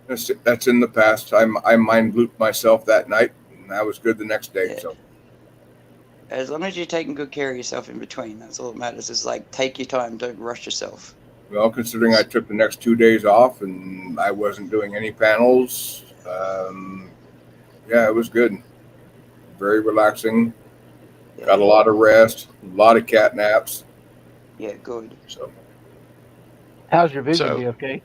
That's in the past. I mind looped myself that night, and I was good the next day. Yeah. So As long as you're taking good care of yourself in between, that's all that matters. Is like, take your time, don't rush yourself. well, considering I took the next 2 days off and I wasn't doing any panels, yeah, it was good. Very relaxing. Yeah. Got a lot of rest, a lot of cat naps. Yeah, good. So, How's your vision, So- DFK?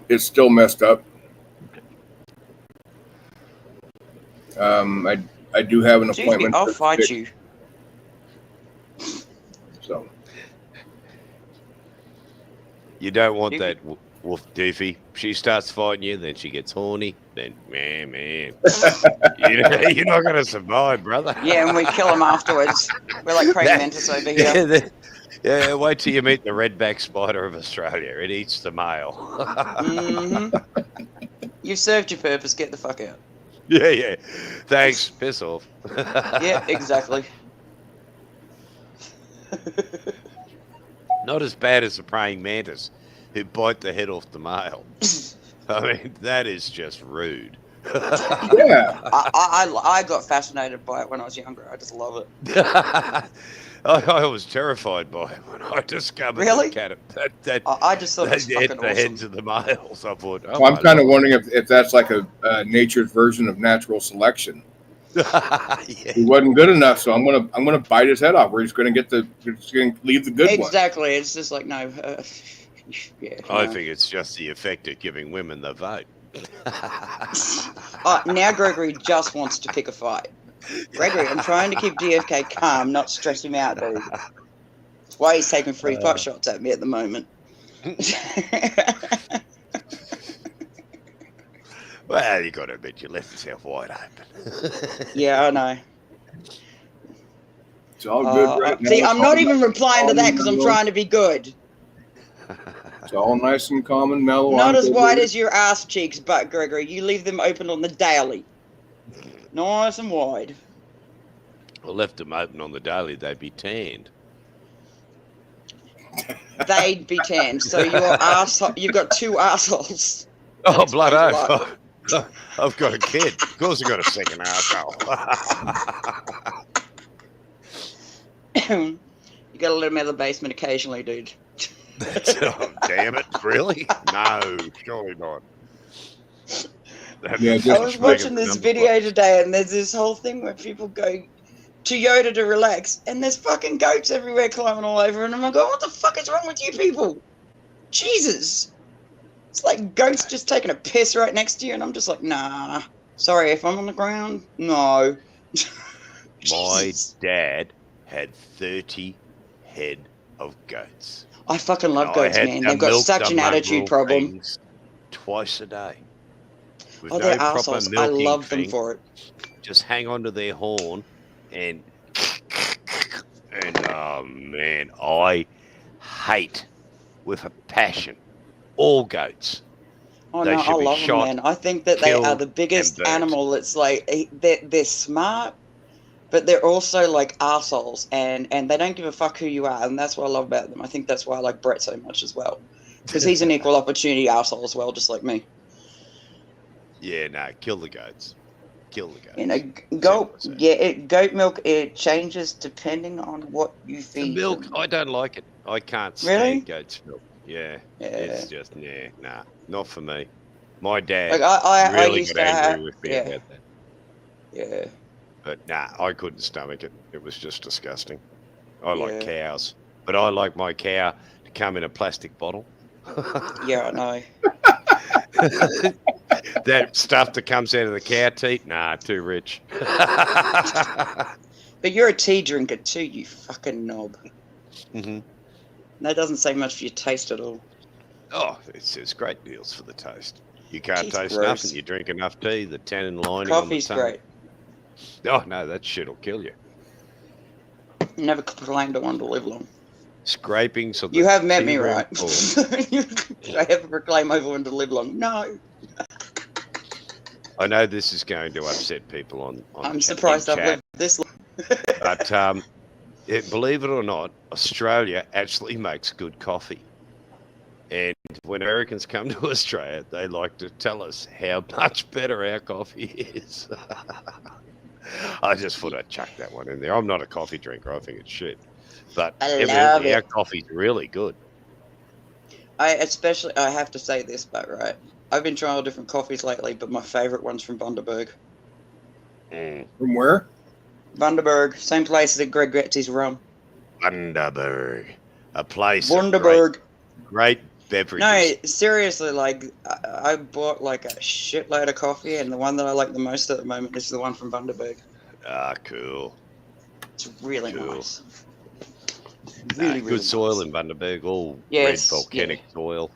it's still messed up. I do have an Excuse me, appointment. I'll to fight fix- you. So, You don't want Doofy. that wolf doofy. She starts fighting you, then she gets horny. Then, man, you're not going to survive, brother. Yeah, and we kill him afterwards. We're like praying mantis over here. Yeah, wait till you meet the redback spider of Australia. It eats the male. Mm-hmm. You've served your purpose. Get the fuck out. Yeah. Thanks. Piss off. Yeah, exactly. Not as bad as the praying mantis who bite the head off the male. I mean, that is just rude. yeah. I got fascinated by it when I was younger. I just love it. I was terrified by it when I discovered Really? that I just thought it was they fucking hit the awesome. heads of the males. I thought, oh, Well, I'm my kind of Lord. wondering if that's like a nature's version of natural selection. Yeah. He wasn't good enough, so I'm gonna bite his head off. We're just gonna leave the good one. Exactly. It's just like no. Yeah. I no. think it's just the effect of giving women the vote. Now Gregory just wants to pick a fight. Gregory, I'm trying to keep DFK calm, not stress him out, dude. That's why he's taking free pot shots at me at the moment. Well, you got to admit you left yourself wide open. Yeah, I know. It's all good. Right now. See, I'm not even replying to that because I'm trying to be good. It's all nice and calm and mellow. Not I'm as good wide with as your ass cheeks, but Gregory, you leave them open on the daily. Nice and wide. I left them open on the daily, they'd be tanned. They'd be tanned. So your asshole, you've got two assholes. Oh, That blood explains a oath. I've got a kid. Of course I've got a second asshole. You got to let him out of the basement occasionally, dude. Oh, damn it. Really? No, surely not. Yeah, I just was watching this video today, and there's this whole thing where people go to Yoda to relax, and there's fucking goats everywhere climbing all over, and I'm like, oh, what the fuck is wrong with you people? Jesus. It's like goats just taking a piss right next to you, and I'm just like, nah. Sorry, if I'm on the ground, no. My Jesus. dad had 30 head of goats. I fucking love I goats, had man. to They've got milk such the an attitude mongrel problem. things twice a day. With Oh, no they're proper assholes. I milking love them thing. for it. Just hang onto their horn and oh man, I hate with a passion all goats. Oh They no, should I be love them, shot, man. I think that they are killed, the biggest and burnt. animal. It's like they're smart, but they're also like assholes, and they don't give a fuck who you are, and that's what I love about them. I think that's why I like Brett so much as well, because he's an equal opportunity asshole as well, just like me. Yeah, no, kill the goats. Kill the goats. You know, goat. Simple as that. Yeah, goat milk. It changes depending on what you The feed milk, them. I don't like it. I can't Really? stand goat's milk. Yeah, Yeah. it's just nah, not for me. My dad Like I really used got to angry have. with me Yeah, about that. yeah. But nah, I couldn't stomach it. It was just disgusting. I like Yeah. cows, but I like my cow to come in a plastic bottle. Yeah, I know. That stuff that comes out of the cow teat, nah, too rich. But you're a tea drinker too, you fucking knob. hmm That doesn't say much for your taste at all. Oh, it's great deals for the taste. You can't Tea's taste gross. nothing. You drink enough tea, the tannin lining Coffee's on the great. tongue. Oh no, that shit'll kill you. Never proclaimed I wanted to live long. Scrapings of the You have met me, tea room right? floor. I ever proclaim I wanted to live long? No. I know this is going to upset people on I'm the surprised I've chat, lived this long. but believe it or not, Australia actually makes good coffee. And when Americans come to Australia, they like to tell us how much better our coffee is. I just thought I'd chuck that one in there. I'm not a coffee drinker. I think it's shit. But I love evidently our it. coffee's really good. I have to say this, but right. I've been trying all different coffees lately, but my favorite one's from Bundaberg. Mm. From where? Bundaberg, same place that Greg gets his rum. Bundaberg, a place Bundaberg. of great beverages. No, seriously, like I bought like a shitload of coffee, and the one that I like the most at the moment is the one from Bundaberg. Ah, cool. It's really Cool. nice. Really, good really soil nice. in Bundaberg, all Yeah, red it's- volcanic yeah. soil.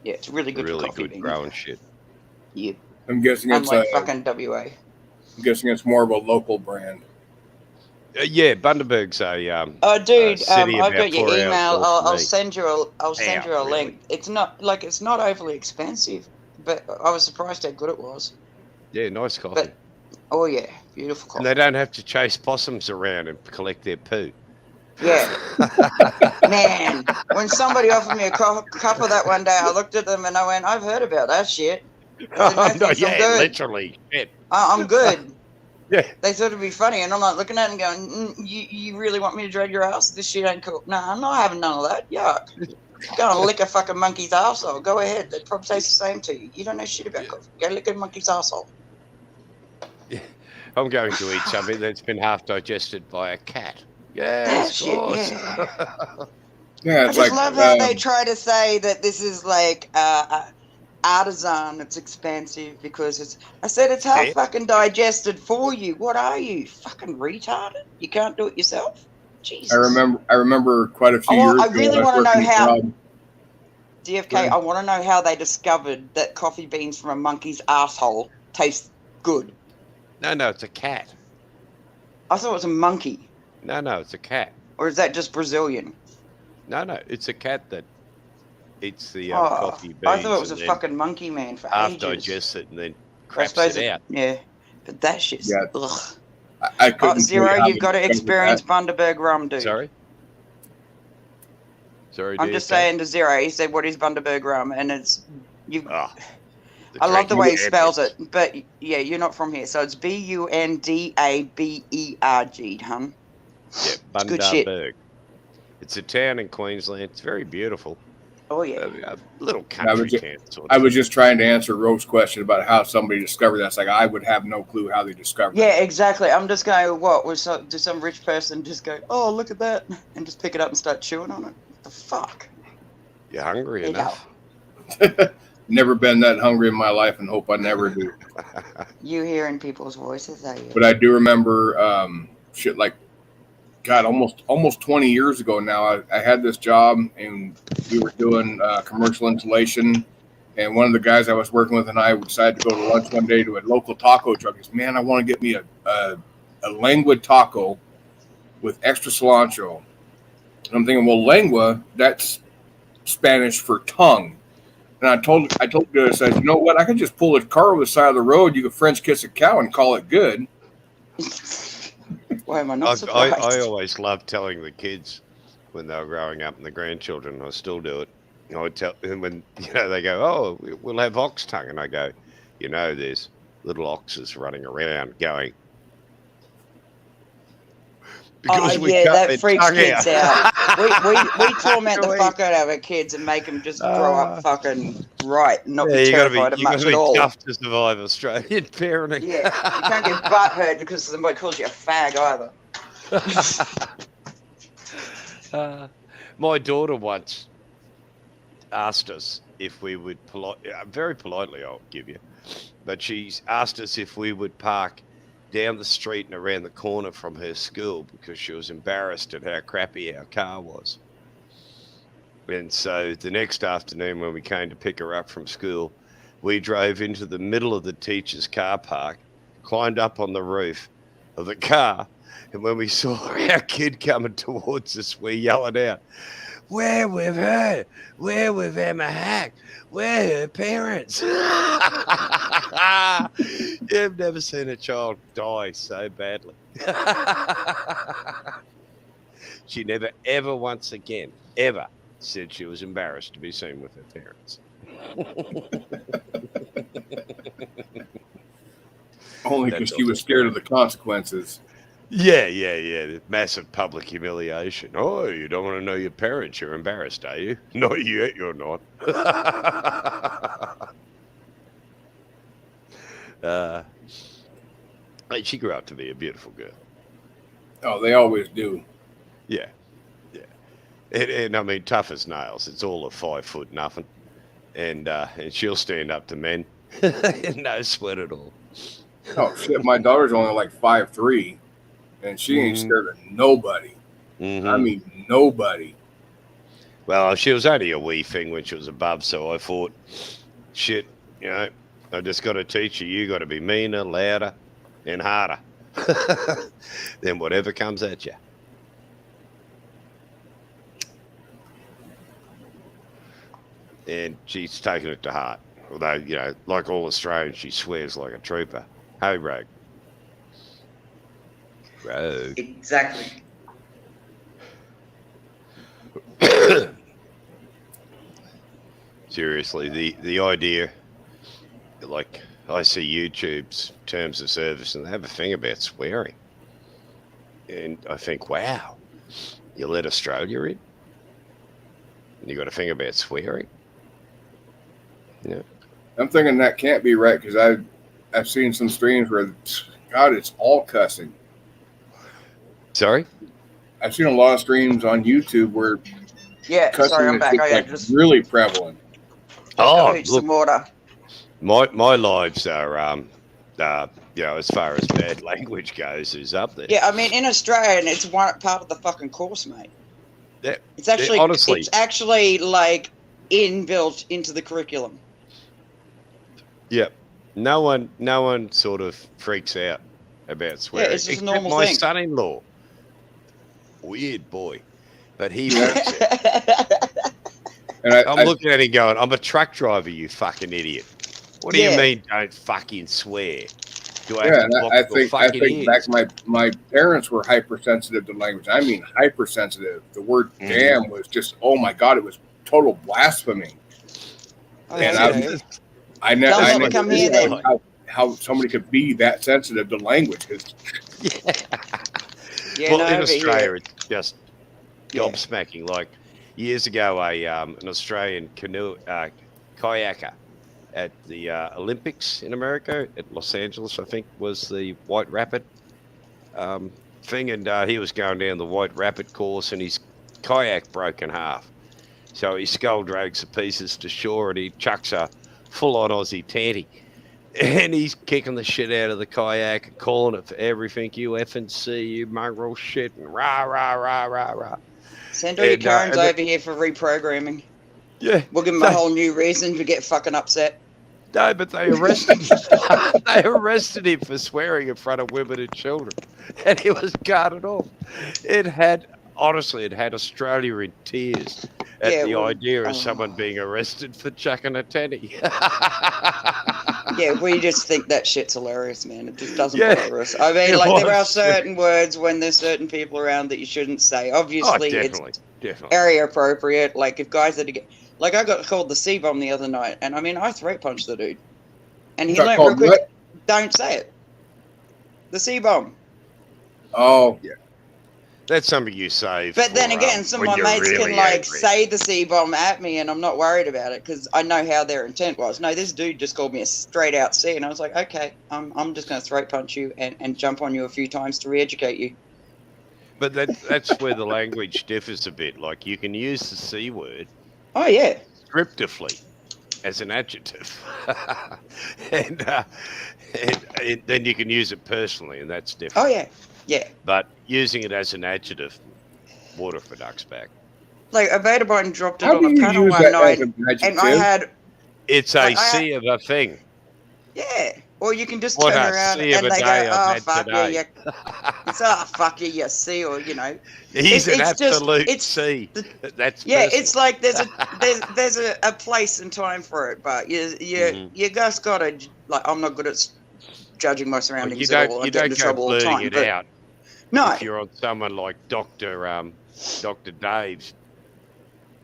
Yeah, it's really good for Really coffee good beans. growing shit. Yeah, I'm guessing it's unlike fucking WA. I'm guessing it's more of a local brand. Yeah, Bundaberg's a Oh, dude, city I've about got your 4 hours email. north of I'll me. send you a Really? link. It's not overly expensive, but I was surprised how good it was. Yeah, nice coffee. But oh yeah, beautiful coffee. And they don't have to chase possums around and collect their poo. Yeah. Man, when somebody offered me a cup of that one day, I looked at them and I went, "I've heard about that shit." I said, "No, thanks, I'm good. Literally. Shit. I'm good." Yeah. They thought it'd be funny, and I'm like looking at it and going, "You really want me to drag your ass? This shit ain't cool. No, I'm not having none of that. Yuck. Go and lick a fucking monkey's arsehole. Go ahead. They probably taste the same to you. You don't know shit about coffee. Go lick a monkey's arsehole." I'm going to eat something that's been half digested by a cat. Yes, of course. Yeah, I it's just like love how they try to say that this is like artisan. It's expensive because it's. I said it's half fucking digested for you. What are you, fucking retarded? You can't do it yourself. Jesus. I remember quite a few years ago. I really when want to was know working how. abroad. DFK, I want to know how they discovered that coffee beans from a monkey's asshole taste good. No, it's a cat. I thought it was a monkey. No, it's a cat. Or is that just Brazilian? No, it's a cat that eats the coffee beans. I thought it was a fucking monkey man for half ages. digests it and then craps it out. Yeah, but that shit's ugh. I couldn't. Zero, you've got to experience Bundaberg rum, dude. Sorry, I'm just saying to Zero. He said, "What is Bundaberg rum?" And it's you. I love the way he spells it, but yeah, you're not from here, so it's Bundaberg, hun. Yeah, It's good shit. Bundaberg. It's a town in Queensland. It's very beautiful. Oh yeah, a little country town. I was just trying to answer Rose's question about how somebody discovered that. It's like I would have no clue how they discovered. Yeah, exactly. I'm just going. What was does some rich person just go? Oh, look at that, and just pick it up and start chewing on it? What the fuck? You're hungry enough. Never been that hungry in my life, and hope I never do. You hearing people's voices, are you? But I do remember shit like, God, almost 20 years ago now. I had this job, and we were doing commercial insulation. And one of the guys I was working with and I decided to go to lunch one day to a local taco truck. He said, "Man, I want to get me a lengua taco with extra cilantro." And I'm thinking, well, lengua, that's Spanish for tongue. And I told the guy, I said, "You know what? I could just pull a car over the side of the road. You could French kiss a cow and call it good." Why am I not surprised? I always loved telling the kids when they were growing up and the grandchildren. I still do it. I would tell them when they go, "Oh, we'll have ox tongue," and I go, "There's little oxes running around going." Because that freaks kids out. We torment the fuck out of our kids and make them just grow up fucking right, not be terrified of much at all. You got to be tough to survive Australian parenting. Yeah, you can't get butt hurt because somebody calls you a fag either. My daughter once asked us if we would very politely, I'll give you, but she's asked us if we would park down the street and around the corner from her school because she was embarrassed at how crappy our car was. And so the next afternoon when we came to pick her up from school, we drove into the middle of the teacher's car park, climbed up on the roof of the car, and when we saw our kid coming towards us, we yelled out, "We're with her. We're with Emma Hack. We're her parents." You've never seen a child die so badly. She never, ever once again, ever said she was embarrassed to be seen with her parents. Only because she was scared of the consequences. Yeah. The massive public humiliation. Oh, you don't want to know your parents. You're embarrassed, are you? Not yet, you're not. She grew up to be a beautiful girl. Oh, they always do. Yeah. And I mean, tough as nails. It's all a 5 foot nothing. And she'll stand up to men. No sweat at all. Oh shit, my daughter's only like 5'3", and she ain't scared of nobody. I mean, nobody. Well, she was only a wee thing when she was above, so I thought, shit, you know, I just got to teach you. You got to be meaner, louder, and harder than whatever comes at you. And she's taken it to heart. Although, you know, like all Australians, she swears like a trooper. Hey, Rogue. Rogue. Exactly. Seriously, the idea, like, I see YouTube's terms of service and they have a thing about swearing. And I think, wow, you let Australia in? And you got a thing about swearing? Yeah. I'm thinking that can't be right because I've seen some streams where, God, it's all cussing. Sorry? I've seen a lot of streams on YouTube where cussing sorry, I'm back. is like really prevalent. Oh, Look, some water. My lives are, you know, as far as bad language goes, is up there. Yeah, I mean, in Australia, and it's one part of the fucking course, mate. It's actually, honestly, it's actually like inbuilt into the curriculum. Yep. No one sort of freaks out about swearing. Yeah, it's just a except normal my thing. son-in-law. Weird boy. But he freaks out. And I'm looking at him going, I'm a truck driver, you fucking idiot. What do you mean don't fucking swear? Do I have to block your fucking ears? Back my parents were hypersensitive to language. I mean hypersensitive. The word damn was just, oh my God, it was total blasphemy. And I never come here, knew how somebody could be that sensitive to language. Well, in Australia, it's just gobsmacking. Like years ago, an Australian canoe kayaker at the Olympics in America, at Los Angeles, I think, was the White Rapid thing. And he was going down the White Rapid course and his kayak broke in half. So he skull drags the pieces to shore and he chucks a full-on Aussie tanty. And he's kicking the shit out of the kayak and calling it for everything. You effing see, you mongrel shit, and rah, rah, rah, rah, rah. Send all your Karens over here for reprogramming. Yeah. We'll give them a whole new reason to get fucking upset. No, but they arrested him. They arrested him for swearing in front of women and children. And he was carted off. Honestly, it had Australia in tears at the idea of someone being arrested for chucking a tanny. Yeah, we just think that shit's hilarious, man. It just doesn't bother us. I mean, like, there are certain words when there's certain people around that you shouldn't say. Obviously, it's area appropriate. Like, if guys that get... Like, I got called the C-bomb the other night, and I mean, I throat punched the dude. And he learned real quick, don't say it. The C-bomb. Oh, yeah. That's something you say. But then again, some of my mates can like say the C-bomb at me and I'm not worried about it because I know how their intent was. No, this dude just called me a straight out C and I was like, okay, I'm just going to throat punch you and jump on you a few times to re-educate you. But that's where the language differs a bit. Like you can use the C word. Oh, yeah. Descriptively as an adjective. and then you can use it personally and that's different. Oh, yeah. Yeah. But using it as an adjective, water for ducks back. Like, a beta button dropped it on a panel one night, and I had... It's a C of a thing. Yeah. Or you can just turn around and they go, oh, fuck you. It's, oh, fuck you, you C, or, you know. He's an absolute C. That's yeah, it's like there's a place and time for it, but you just got to... Like, I'm not good at judging my surroundings at all. You don't go blurting it out. No. If you're on someone like Dr. Dave's,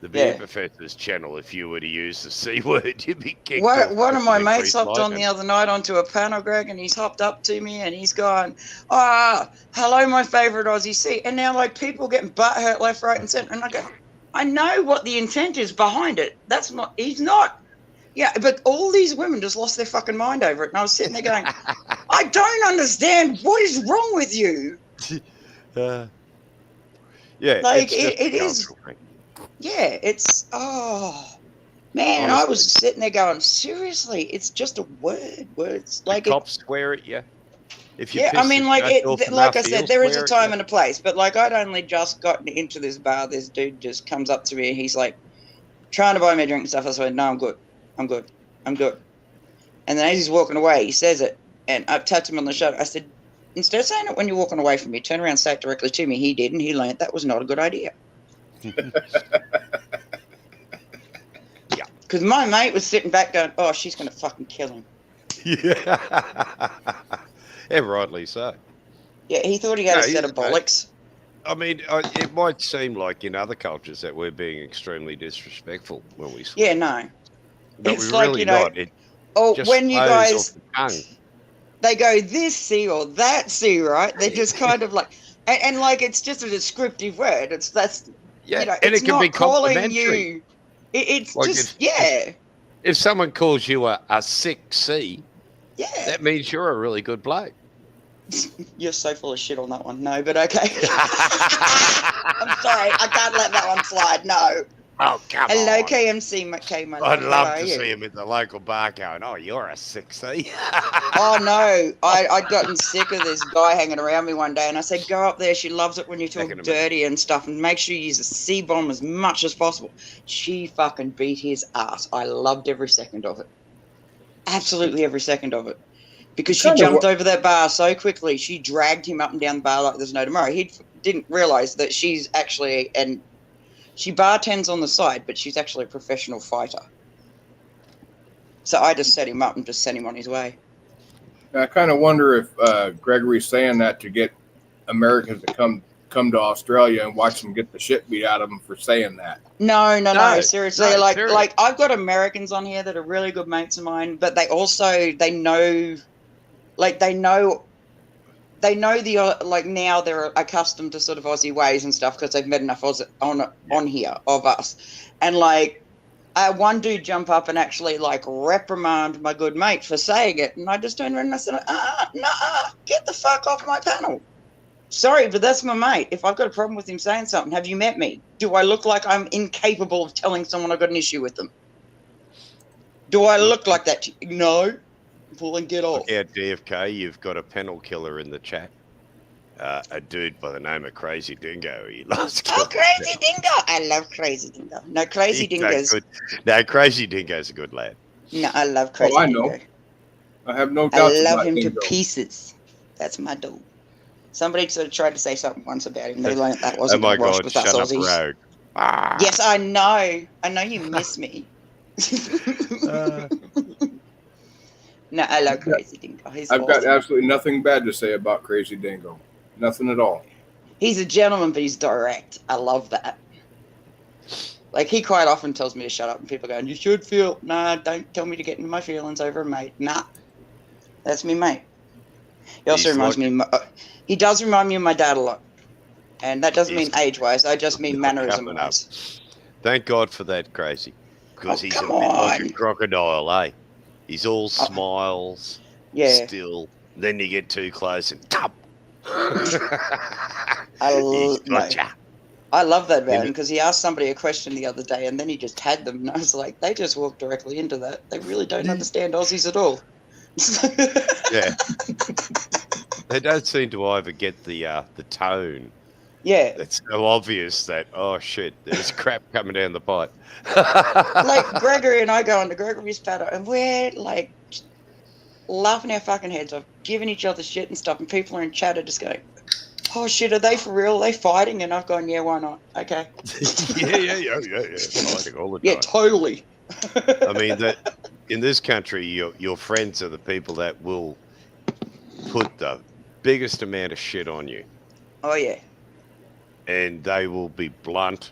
the beer professor's channel, if you were to use the C word, you'd be kicked off. One of my mates hopped on the other night onto a panel, Greg, and he's hopped up to me and he's gone, hello, my favourite Aussie C. And now, like, people getting butt hurt left, right, and centre. And I go, I know what the intent is behind it. He's not. Yeah, but all these women just lost their fucking mind over it. And I was sitting there going, I don't understand. What is wrong with you? Yeah. Like, it is. Yeah, it's man, Honestly. I was sitting there going, seriously, it's just a word. Words The like cops swear at you. If you yeah, I piss mean, the like judge off like I enough, he'll said, there is a swear at time you. and a place. But like, I'd only just gotten into this bar. This dude just comes up to me. He's like trying to buy me a drink and stuff. I said, no, I'm good. I'm good. I'm good. And then as he's walking away, he says it, and I tapped him on the shoulder. I said, instead of saying it when you're walking away from me, turn around and say it directly to me. He did, and he learned that was not a good idea. Yeah. Because my mate was sitting back going, oh, she's going to fucking kill him. Yeah. And rightly so. Yeah, he thought he had a No, set of he's great. bollocks. I mean, it might seem like in other cultures that we're being extremely disrespectful when we swear. Yeah, no. But It's we're like, really you know, not. It oh, just when you flows guys, off the tongue. they go this C or that C, right? They're just kind of like, and like, it's just a descriptive word. That's, Yeah, you know, and it's it can not be calling complimentary. you. It's Like just, if someone calls you a sick C, yeah. that means you're a really good bloke. You're so full of shit on that one. No, but okay. I'm sorry. I can't let that one slide. No. Oh, come Hello, on. KMC, my I'd love. How love are to you? see him at the local bar going, oh, you're a 6C. Oh, no. I'd gotten sick of this guy hanging around me one day, and I said, go up there. She loves it when you talk Second amendment. dirty and stuff, and make sure you use a C-bomb as much as possible. She fucking beat his ass. I loved every second of it. Absolutely every second of it. Because she jumped over that bar so quickly, she dragged him up and down the bar like there's no tomorrow. He didn't realize that she's actually, and she bartends on the side, but she's actually a professional fighter. So I just set him up and just sent him on his way. I kind of wonder if Gregory's saying that to get Americans to come to Australia and watch them get the shit beat out of them for saying that. No. Seriously, no, like serious. like I've got Americans on here that are really good mates of mine, but they know the like now they're accustomed to sort of Aussie ways and stuff because they've met enough on here of us, and like one dude jump up and actually like reprimand my good mate for saying it, and I just turned around and I said, get the fuck off my panel. Sorry, but that's my mate. If I've got a problem with him saying something, have you met me? Do I look like I'm incapable of telling someone I've got an issue with them? Do I look like that? No. Well, then get off. Yeah, DFK, you've got a panel killer in the chat. A dude by the name of Crazy Dingo. He loves Crazy Dingo! I love Crazy Dingo. No, Crazy Dingo's... No, Crazy Dingo's a good lad. No, I love Crazy Dingo. I have no doubt. I love him to pieces. That's my dude. Somebody sort of tried to say something once about him. They learned that wasn't oh my wash God, with us shut up, Aussies. rogue. Ah. Yes, I know. I know you miss me. No, I love Crazy Dingo. I've got absolutely nothing bad to say about Crazy Dingo. Nothing at all. He's a gentleman, but he's direct. I love that. Like, he quite often tells me to shut up, and people go, you should feel. Nah, don't tell me to get into my feelings over a mate. Nah. That's me, mate. He also reminds me... he does remind me of my dad a lot. And that doesn't mean age-wise. I just mean mannerism-wise. Thank God for that, Crazy. Because he's a bit like a crocodile, eh? He's all smiles, still. Then you get too close and tap. I love that about him because he asked somebody a question the other day and then he just had them. And I was like, they just walked directly into that. They really don't understand Aussies at all. Yeah. They don't seem to either get the tone. Yeah. It's so obvious that, oh shit, there's crap coming down the pipe. Like Gregory and I go into Gregory's paddock and we're like laughing our fucking heads off, giving each other shit and stuff, and people are in chatter just going, oh shit, are they for real? Are they fighting? And I've gone, yeah, why not? Okay. Yeah. Fighting all the time. Yeah, totally. I mean, that in this country, your friends are the people that will put the biggest amount of shit on you. Oh yeah. And they will be blunt,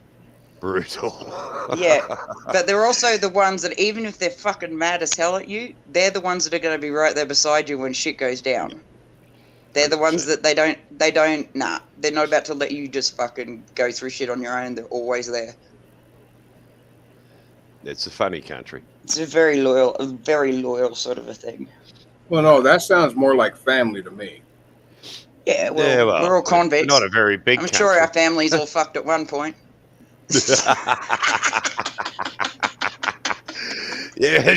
brutal. Yeah, but they're also the ones that even if they're fucking mad as hell at you, they're the ones that are going to be right there beside you when shit goes down. They're the ones that they're not about to let you just fucking go through shit on your own. They're always there. It's a funny country. It's a very loyal sort of a thing. Well, no, that sounds more like family to me. Yeah, well, we're all convicts. Not a very big I'm country. sure our family's all fucked at one point. Yeah,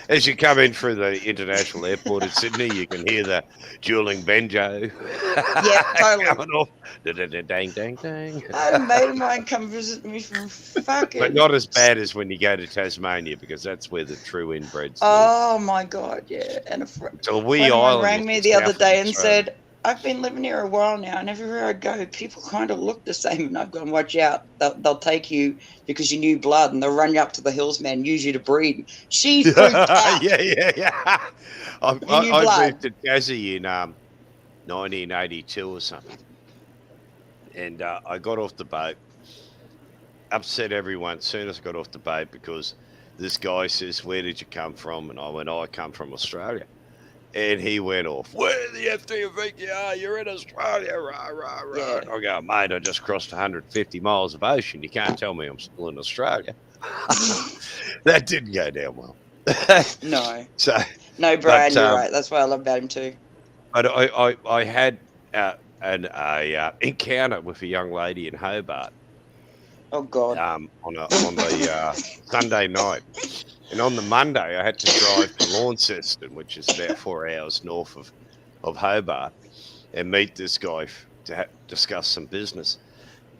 as you come in through the international airport in Sydney, you can hear the dueling banjo. Yeah, totally. Coming off. Dang, dang, dang. I had a mate of mine come visit me from fucking. But not as bad as when you go to Tasmania, because that's where the true inbreds live. Oh my god, yeah. And a friend It's a of wee mine island. rang me off the other south of day and Australia. said, I've been living here a while now, and everywhere I go, people kind of look the same. And I've gone, watch out. They'll take you because you're new blood, and they'll run you up to the hills, man, use you to breed. She freaked out. Yeah. I moved to Tassie in 1982 or something. And I got off the boat, upset everyone as soon as I got off the boat, because this guy says, where did you come from? And I went, I come from Australia. And he went off, where the F do you think you are? You're in Australia, rah, rah, rah. Yeah. I go, mate, I just crossed 150 miles of ocean. You can't tell me I'm still in Australia. That didn't go down well. No. So, No, Brian, you're right. That's what I love about him too. But I had an encounter with a young lady in Hobart. Oh God. On the Sunday night, and on the Monday I had to drive to Launceston, which is about 4 hours north of Hobart, and meet this guy to discuss some business.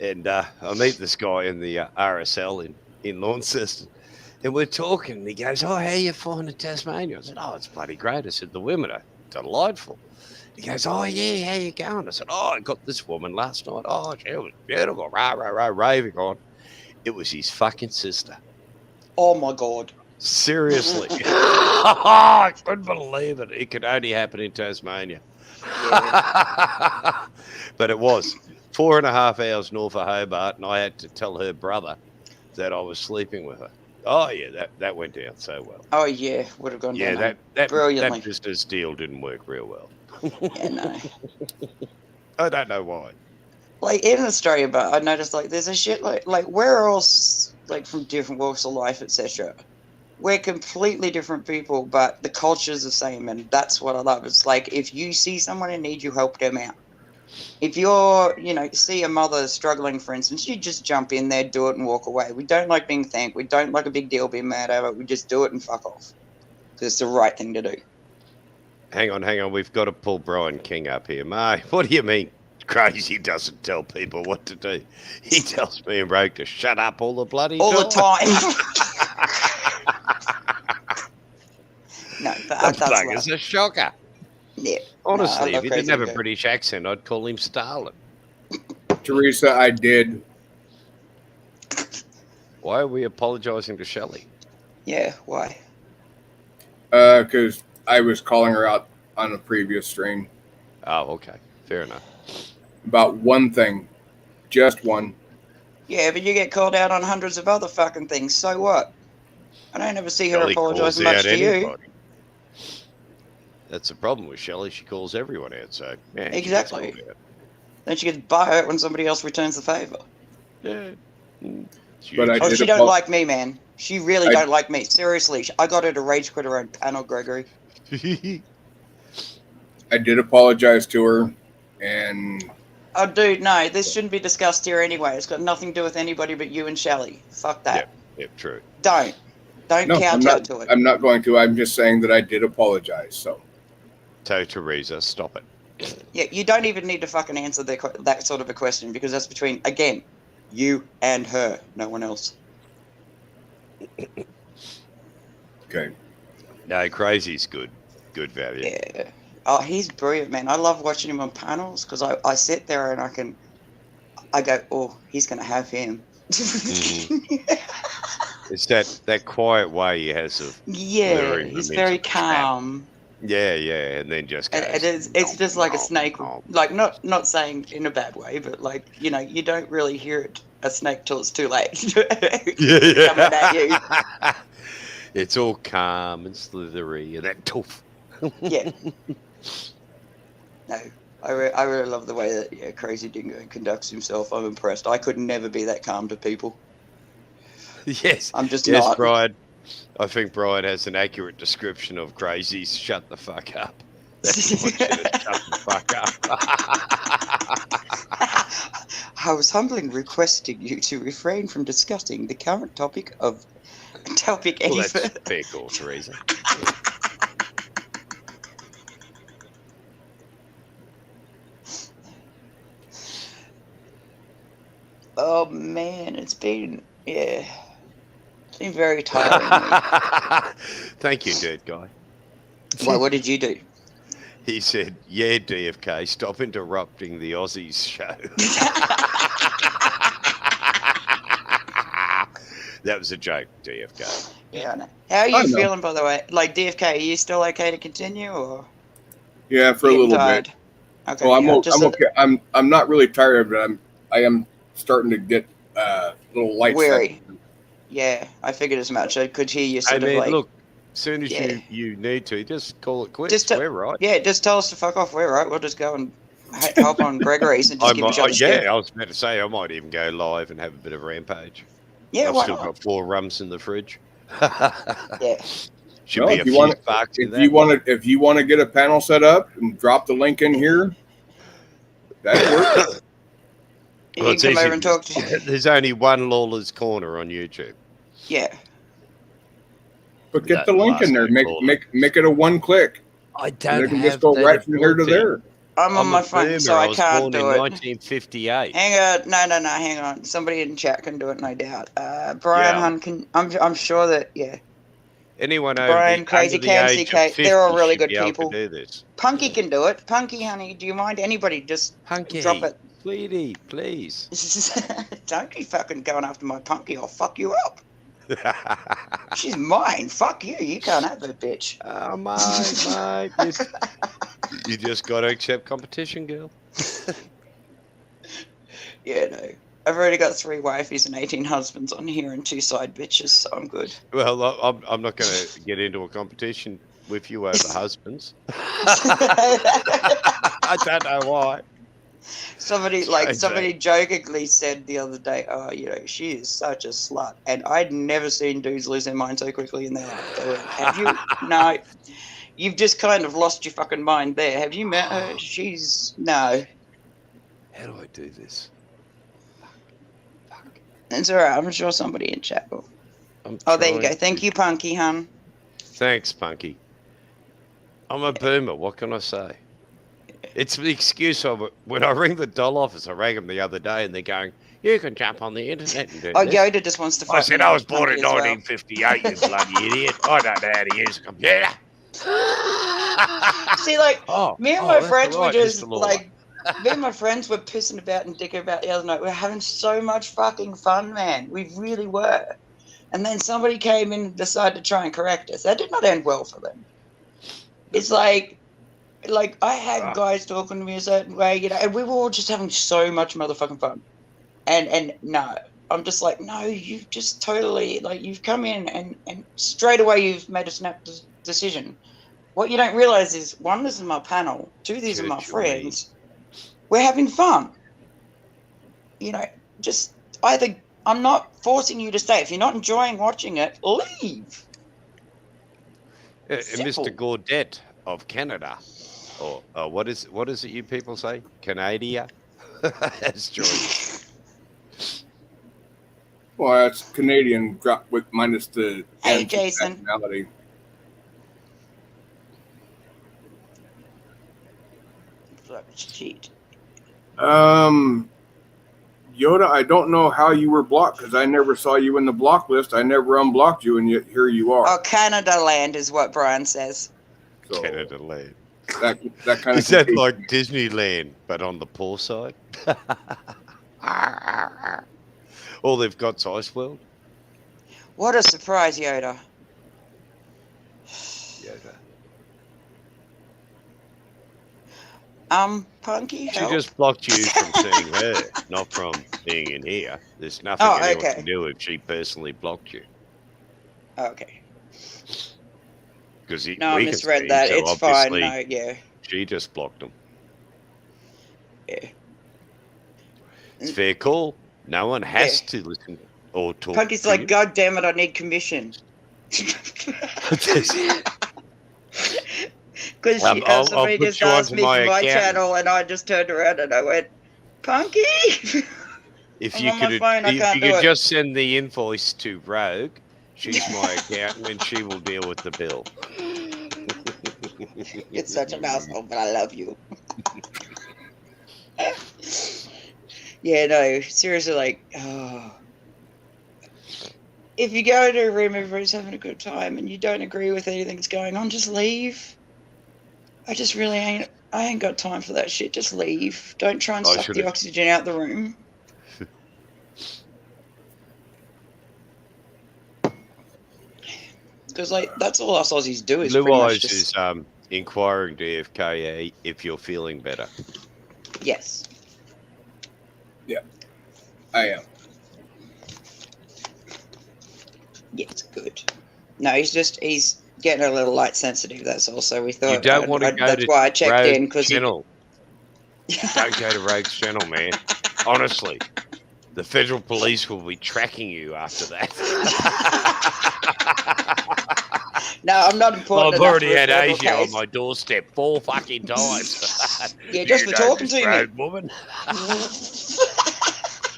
And I meet this guy in the RSL in Launceston, and we're talking. And he goes, "Oh, how you finding Tasmania?" I said, "Oh, it's bloody great." I said, "The women are delightful." He goes, "Oh, yeah, how you going?" I said, "Oh, I got this woman last night. Oh, she was beautiful, rah, rah, rah, raving on." It was his fucking sister. Oh, my God. Seriously. I couldn't believe it. It could only happen in Tasmania. Yeah. But it was 4.5 hours north of Hobart, and I had to tell her brother that I was sleeping with her. Oh, yeah, that went down so well. Oh, yeah, would have gone down. Yeah, that brilliantly. That business deal didn't work real well. Yeah, no. I don't know why. Like in Australia, but I noticed like there's a shit like we're all like from different walks of life, etc. We're completely different people, but the culture's the same, and that's what I love. It's like if you see someone in need, you help them out. If you're, see a mother struggling, for instance, you just jump in there, do it, and walk away. We don't like being thanked. We don't like a big deal being mad over it. We just do it and fuck off because it's the right thing to do. Hang on. We've got to pull Brian King up here. Mate, what do you mean Crazy doesn't tell people what to do? He tells me and Rogue to shut up all the bloody all time. the time. No, but the bug is a shocker. Yeah. Honestly, no, if he didn't have a British accent, I'd call him Stalin. Teresa, I did. Why are we apologising to Shelley? Yeah, why? Because I was calling her out on a previous stream. Oh, okay. Fair enough. About one thing. Just one. Yeah, but you get called out on hundreds of other fucking things. So what? I don't ever see her Shelley apologising calls much out to you. anybody. That's the problem with Shelley. She calls everyone out. So yeah, Exactly. Then she gets butthurt when somebody else returns the favour. Yeah. But she don't like me, man. She really don't like me. Seriously, I got her to rage quit her own panel, Gregory. I did apologize to her, and... Oh, dude, no, this shouldn't be discussed here anyway. It's got nothing to do with anybody but you and Shelley. Fuck that. Yep, true. Don't kowtow to it. I'm not going to. I'm just saying that I did apologize, so... So, Teresa, stop it. Yeah, you don't even need to fucking answer that sort of a question because that's between, again, you and her, no one else. Okay. No, Crazy's good. Good value. Yeah. Oh, he's brilliant, man. I love watching him on panels because I sit there and I go, oh, he's going to have him. It's that quiet way he has of... Yeah, he's very calm. Yeah, and then just goes, it's just like a snake, like not saying in a bad way, but like, you don't really hear a snake till it's too late. Yeah. Coming at you. It's all calm and slithery and that tough. Yeah. No, I really love the way that Crazy Dingo conducts himself. I'm impressed. I could never be that calm to people. Yes. I'm just not. Yes, Brian. I think Brian has an accurate description of Crazy's shut the fuck up. That's what shut the fuck up. I was humbly requesting you to refrain from discussing the current topic Well, any that's further. fair call, Teresa. Oh man, it's been very tiring. Thank you, Dirt Guy. What did you do? He said, yeah, DFK, stop interrupting the Aussies show. That was a joke, DFK. Yeah, I know. How are I you know. feeling, by the way? Like, DFK, are you still okay to continue, or Yeah, for a you getting little tired? bit. Okay, Well, yeah, I'm okay. I'm not really tired of it. I am starting to get a little light. weary. Yeah, I figured as much. I could hear you Hey, sort of man, like, look, as soon as Yeah. you need to, just call it quits. Just to- We're right. yeah, just tell us to fuck off. We're right. We'll just go and hop on Gregory's and just give each other I was about to say, I might even go live and have a bit of rampage. Yeah, I've why still not? got 4 rums in the fridge. Yeah. Should Well, be a if you few want- sparks in If you want to get a panel set up and drop the link in here, that works. You Well, can it's come easy over and to- talk to. There's only one Lawler's Corner on YouTube. Yeah. But get That the link in last there. name, Lawler. Make it a one click. I And don't they can have just go that right from here to ability. there. I'm on I'm my a phone, boomer. so I was can't born do in it. 1958. Hang on, no, hang on. Somebody in chat can do it, no doubt. Brian Yeah. Hunt can. I'm sure that Anyone over Brian, the, Crazy under the Cam, age CK, of 50 they're all really should good be able people. to do this. Punky can do it. Punky, honey, do you mind? Anybody just Hunky, drop it. sweetie, please. Don't be fucking going after my Punky. I'll fuck you up. She's mine. Fuck you. You can't have that bitch. Oh, mate. You just got to accept competition, girl. Yeah, no. I've already got 3 wifeys and 18 husbands on here and 2 side bitches, so I'm good. Well, I'm not going to get into a competition with you over husbands. I don't know why. Somebody Strange, jokingly said the other day, "Oh, she is such a slut," and I'd never seen dudes lose their mind so quickly in their life. They went, "Have you? No, you've just kind of lost your fucking mind there. Have you met her? She's no." How do I do this? It's alright. I'm sure somebody in chat will. There you go. Thank you, Punky, hun. Thanks, Punky. I'm a boomer. What can I say? It's the excuse of it. When I ring the doll office, I rang them the other day, and they're going, "You can jump on the internet and do this." Yoda just wants to fuck I said, me "I up, was born in Punky, as well. 1958, you bloody idiot. I don't know how to use a computer." See, me and my that's friends were right, just Mr. Lawler. me and my friends were pissing about and dicking about the other night. We were having so much fucking fun, man. We really were. And then somebody came in and decided to try and correct us. That did not end well for them. It's like I had guys talking to me a certain way, and we were all just having so much motherfucking fun. And no, I'm just like, no, you've just totally, you've come in and straight away you've made a snap decision. What you don't realize is, 1, this is my panel. 2, these are my friends. We're having fun. Just either, I'm not forcing you to stay. If you're not enjoying watching it, leave. Simple. Mr. Gaudette of Canada, or what is it you people say? Canada? That's joined. Well, it's Canadian drop with minus the Hey, Jason. nationality. Cheat. Yoda, I don't know how you were blocked because I never saw you in the block list. I never unblocked you, and yet here you are. Oh, Canada land is what Brian says. So Canada land. that kind of Is that like Disneyland, but on the poor side? All they've got's Ice World. What a surprise, Yoda. Yoda. Punky, She help. just blocked you from seeing her, not from being in here. There's nothing anyone can do if she personally blocked you. Okay. Because No, I misread that. It's fine. No, yeah. She just blocked them. Yeah. It's fair call. No one has to listen or talk. Punky's to like, you. God damn it, I need commission. Because I'll somebody put just you asked onto me my for my accountant. channel, and I just turned around and I went, Punky! If I'm you on my could, phone, I if can't you do could it. just send the invoice to Rogue, she's my accountant, and she will deal with the bill. You're such an asshole, but I love you. Yeah, no, seriously, like, oh. If you go to a room, everybody's having a good time, and you don't agree with anything that's going on, just leave. I just really I ain't got time for that shit. Just leave. Don't try and I suck should the have. oxygen out the room. Because, like, that's all us Aussies do is Blue pretty much Eyes just... is inquiring DFK if you're feeling better. Yes. I am. Yes, good. No, he's getting a little light sensitive, that's all. So we thought... You don't want to go that's to why I checked in, Rogue's because he... channel. Don't go to Rogue's channel, man. Honestly, the federal police will be tracking you after that. No, I'm not important I've enough already for a had federal Asia on case. my doorstep 4 fucking times. Yeah, just You for know talking this to me. Rogue woman.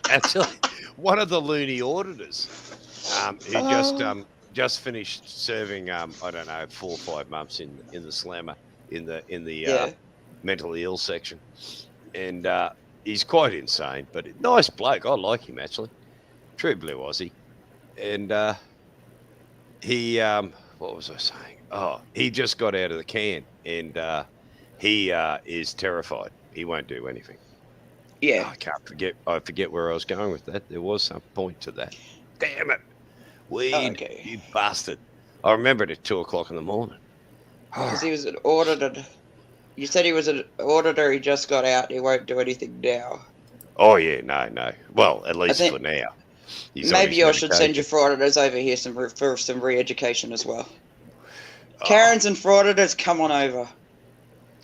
Actually, one of the loony auditors who just finished serving I don't know 4 or 5 months in the slammer in the Yeah. mentally ill section, and he's quite insane, but nice bloke. I like him actually, true blue Aussie, and he what was I saying? Oh, he just got out of the can, and he is terrified. He won't do anything. Yeah. I forget where I was going with that. There was some point to that. Damn it. Weed, Okay. you bastard. I remembered at 2 o'clock in the morning. Because he was an auditor. You said he was an auditor, he just got out, he won't do anything now. Oh, yeah, no. Well, at least think for now. He's on his maybe I should send medication. your frauditors over here for some re-education as well. Oh, Karens and frauditors, come on over.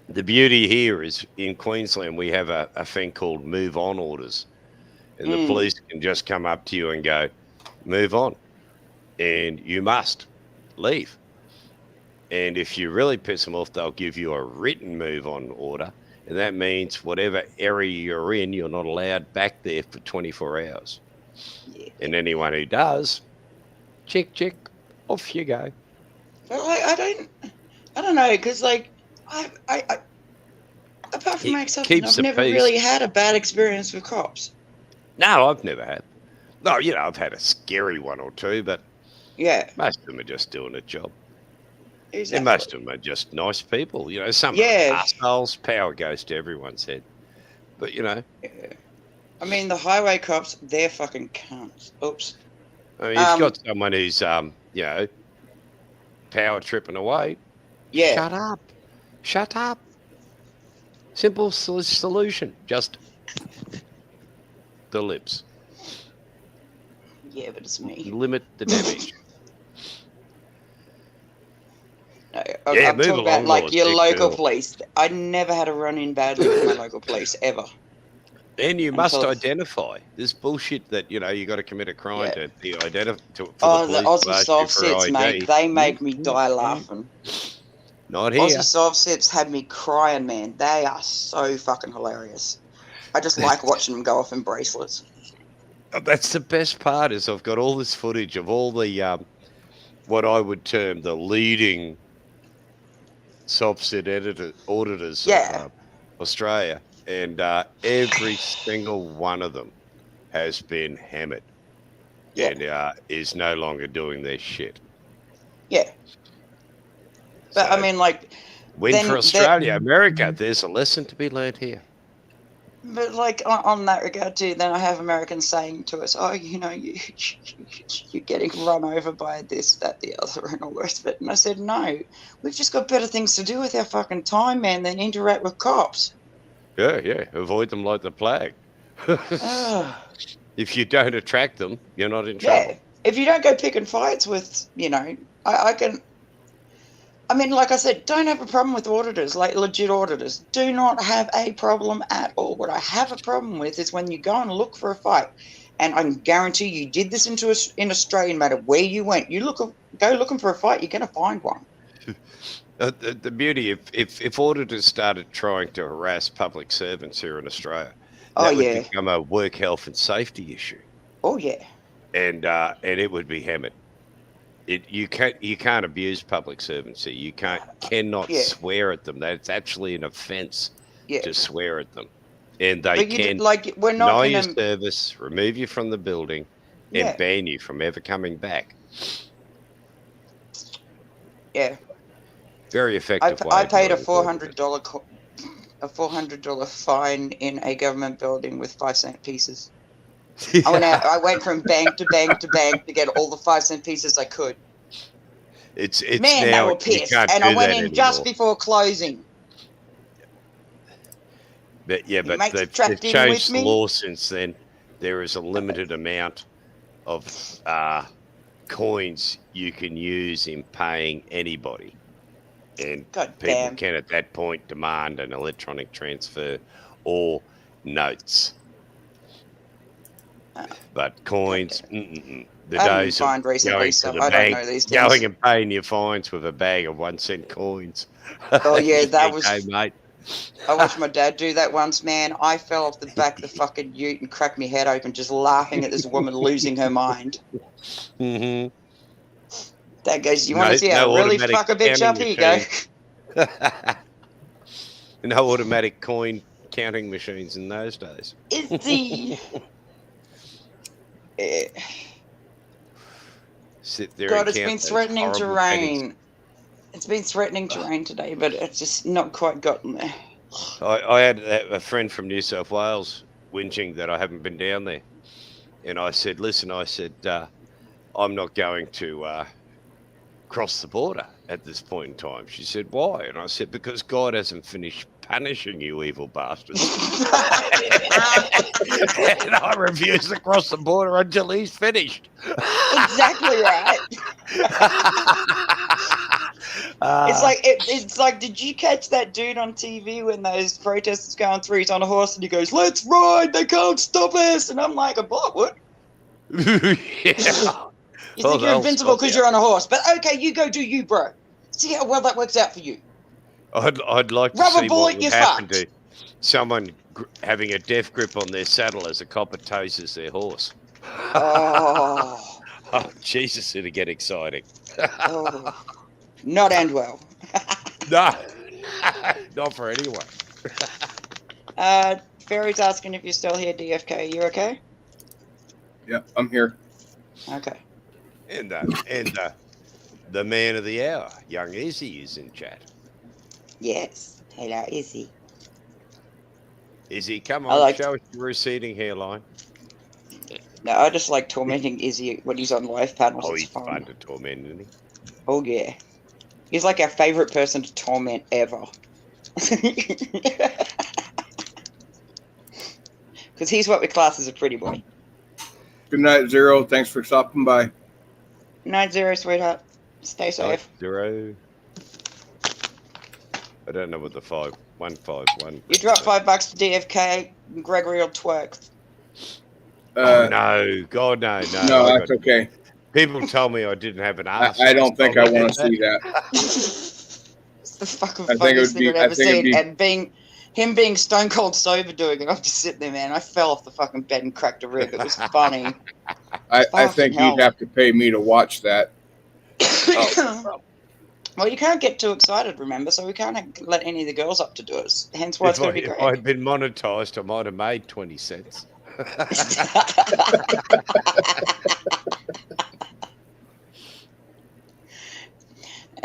the beauty here is in Queensland, we have a thing called move on orders. And the police can just come up to you and go, move on. And you must leave. And if you really piss them off, they'll give you a written move on order. And that means whatever area you're in, you're not allowed back there for 24 hours. Yeah. And anyone who does, check, off you go. But like, I don't know, because like, I apart from It myself, keeps I've the never peace. really had a bad experience with cops. No, I've never had. No, I've had a scary one or two, but Yeah. most of them are just doing a job. Exactly. And most of them are just nice people. Some of them are assholes. Power goes to everyone's head. But, Yeah. I mean, the highway cops, they're fucking cunts. Oops. I mean, you've got someone who's, power tripping away. Yeah. Shut up. Simple solution. Just the lips. Yeah, but it's me. Limit the damage. No, Yeah, I'm move talking along, about like Lord, your big local girl. police. I never had a run-in badly with my local police, ever. And you must Until- identify. This bullshit that, you got to commit a crime Yeah. to be identified for Oh, the the police to Aussie ask soft you for sits, ID. mate. They make me die laughing. Not here. Aussie soft sits had me crying, man. They are so fucking hilarious. I just like watching them go off in bracelets. That's the best part is I've got all this footage of all the, what I would term the leading soft sit auditors Yeah. of Australia. And every single one of them has been hammered. Yeah. And is no longer doing their shit. Yeah. But So, I mean, like, win then for Australia, America. There's a lesson to be learned here. but like on that regard too, then I have Americans saying to us, "Oh, you're getting run over by this, that, the other, and all the rest of it." And I said, "No, we've just got better things to do with our fucking time, man, than interact with cops." Yeah. Avoid them like the plague. Ugh. If you don't attract them, you're not in Yeah. trouble. If you don't go picking fights with, I can. I mean, like I said, don't have a problem with auditors, like legit auditors. Do not have a problem at all. What I have a problem with is when you go and look for a fight, and I can guarantee you did this in Australia, no matter where you went. Go looking for a fight, you're going to find one. The beauty, if auditors started trying to harass public servants here in Australia, Oh that would yeah. become a work health and safety issue, Oh yeah. and it would be hammered. You can't abuse public servants. You cannot Yeah. swear at them. That's actually an offence Yeah. to swear at them, and they But you can like we're not deny your gonna. service, remove you from the building, and Yeah. ban you from ever coming back. Yeah. Very effective way. I of paid a dealing with it. $400 fine in a government building with 5-cent pieces. I went from bank to bank to bank to get all the 5-cent pieces I could. It's Man, now they were you pissed, can't and do I went that in just anymore. before closing. But yeah, Your but mate's they've trapped in changed with the me. law since then. There is a limited amount of coins you can use in paying anybody, and God people damn. can at that point demand an electronic transfer or notes. But coins, the I haven't been days of fined recently, going so to the I don't bank, know these going things. and paying your fines with a bag of 1-cent coins. Oh yeah, that was. Okay, mate. I watched my dad do that once, man. I fell off the back of the fucking ute and cracked my head open just laughing at this woman losing her mind. Mm-hmm. Dad goes, "You want to see how really automatic fuck a bitch up? counting Here you go." No automatic coin counting machines in those days. Is the Sit there God, and it's count been those threatening to horrible pennies. rain. It's been threatening to rain today, but it's just not quite gotten there. I had a friend from New South Wales whinging that I haven't been down there. And I said, listen, I'm not going to cross the border at this point in time. She said, why? And I said, because God hasn't finished punishing you evil bastards. And I refuse to cross the border until he's finished. Exactly right. It's like, did you catch that dude on TV when those protesters going through? He's on a horse and he goes, "Let's ride! They can't stop us!" And I'm like, "What? Yeah. You think you're they'll invincible stop because you. you're on a horse? But okay, you go do you, bro. See how well that works out for you." I'd like to Rubber see bullet, what would you're happen fucked. to someone having a death grip on their saddle as a copper toses their horse. Oh, Oh, Jesus, it'd get exciting. oh. Not end well. No, not for anyone. Ferry's asking if you're still here, DFK. You okay? Yeah, I'm here. Okay. And the man of the hour, young Izzy, is in chat. Yes. Hello, Izzy. Izzy, come I on, like- show us your receding hairline. No, I just like tormenting Izzy when he's on live panels. Oh, It's he's fun. fun to torment, isn't he? Oh yeah. He's like our favourite person to torment ever. Because he's what we class as a pretty boy. Good night, Zero. Thanks for stopping by. 9-0, sweetheart. Stay safe. 0. I don't know what the 151. You drop $5 to DFK, and Gregory will twerk. Oh no, God no. No, I that's okay. People told me I didn't have an ass. I don't think I want to did see that. It's the fucking I think it funniest would be- thing I've I ever think it'd seen. be- And him being stone cold sober doing it, I'm just sitting there, man. I fell off the fucking bed and cracked a rib. It was funny. I Fucking think hell. you'd have to pay me to watch that. Well, you can't get too excited, remember? So we can't let any of the girls up to do it. Hence why it's going to be If great. I'd been monetized, I might have made 20 cents.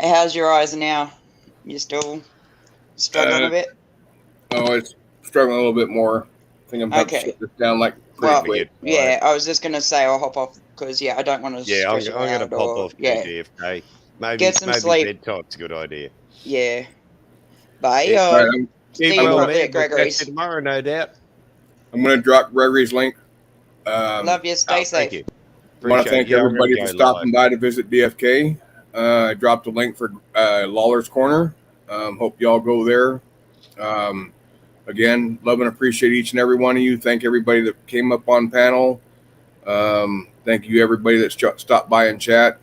How's your eyes now? You still struggling a bit? Oh, it's struggling a little bit more. I think I'm going to Okay. shut this down like Well, pretty quick. Yeah, I was just going to say I'll hop off because, yeah, I don't want to Yeah, I'm stress going to around pop or- off to Yeah, DFK. Maybe, Get some maybe sleep. bedtime's a good idea. yeah. Bye, Yeah, All right, y'all. Keep See well, you man. at We'll catch Gregory's. you tomorrow, no doubt. I'm going to drop Gregory's link. Love you. Stay Oh, safe. thank you. I want to Appreciate thank you. I'm everybody gonna for go stopping live. by to visit DFK. I dropped a link for Lawler's Corner. Hope y'all go there. Again, love and appreciate each and every one of you. Thank everybody that came up on panel. Thank you everybody that stopped by and chat.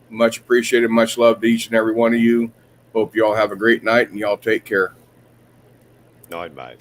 Much appreciated. Much love to each and every one of you. Hope y'all have a great night and y'all take care. Night, mate.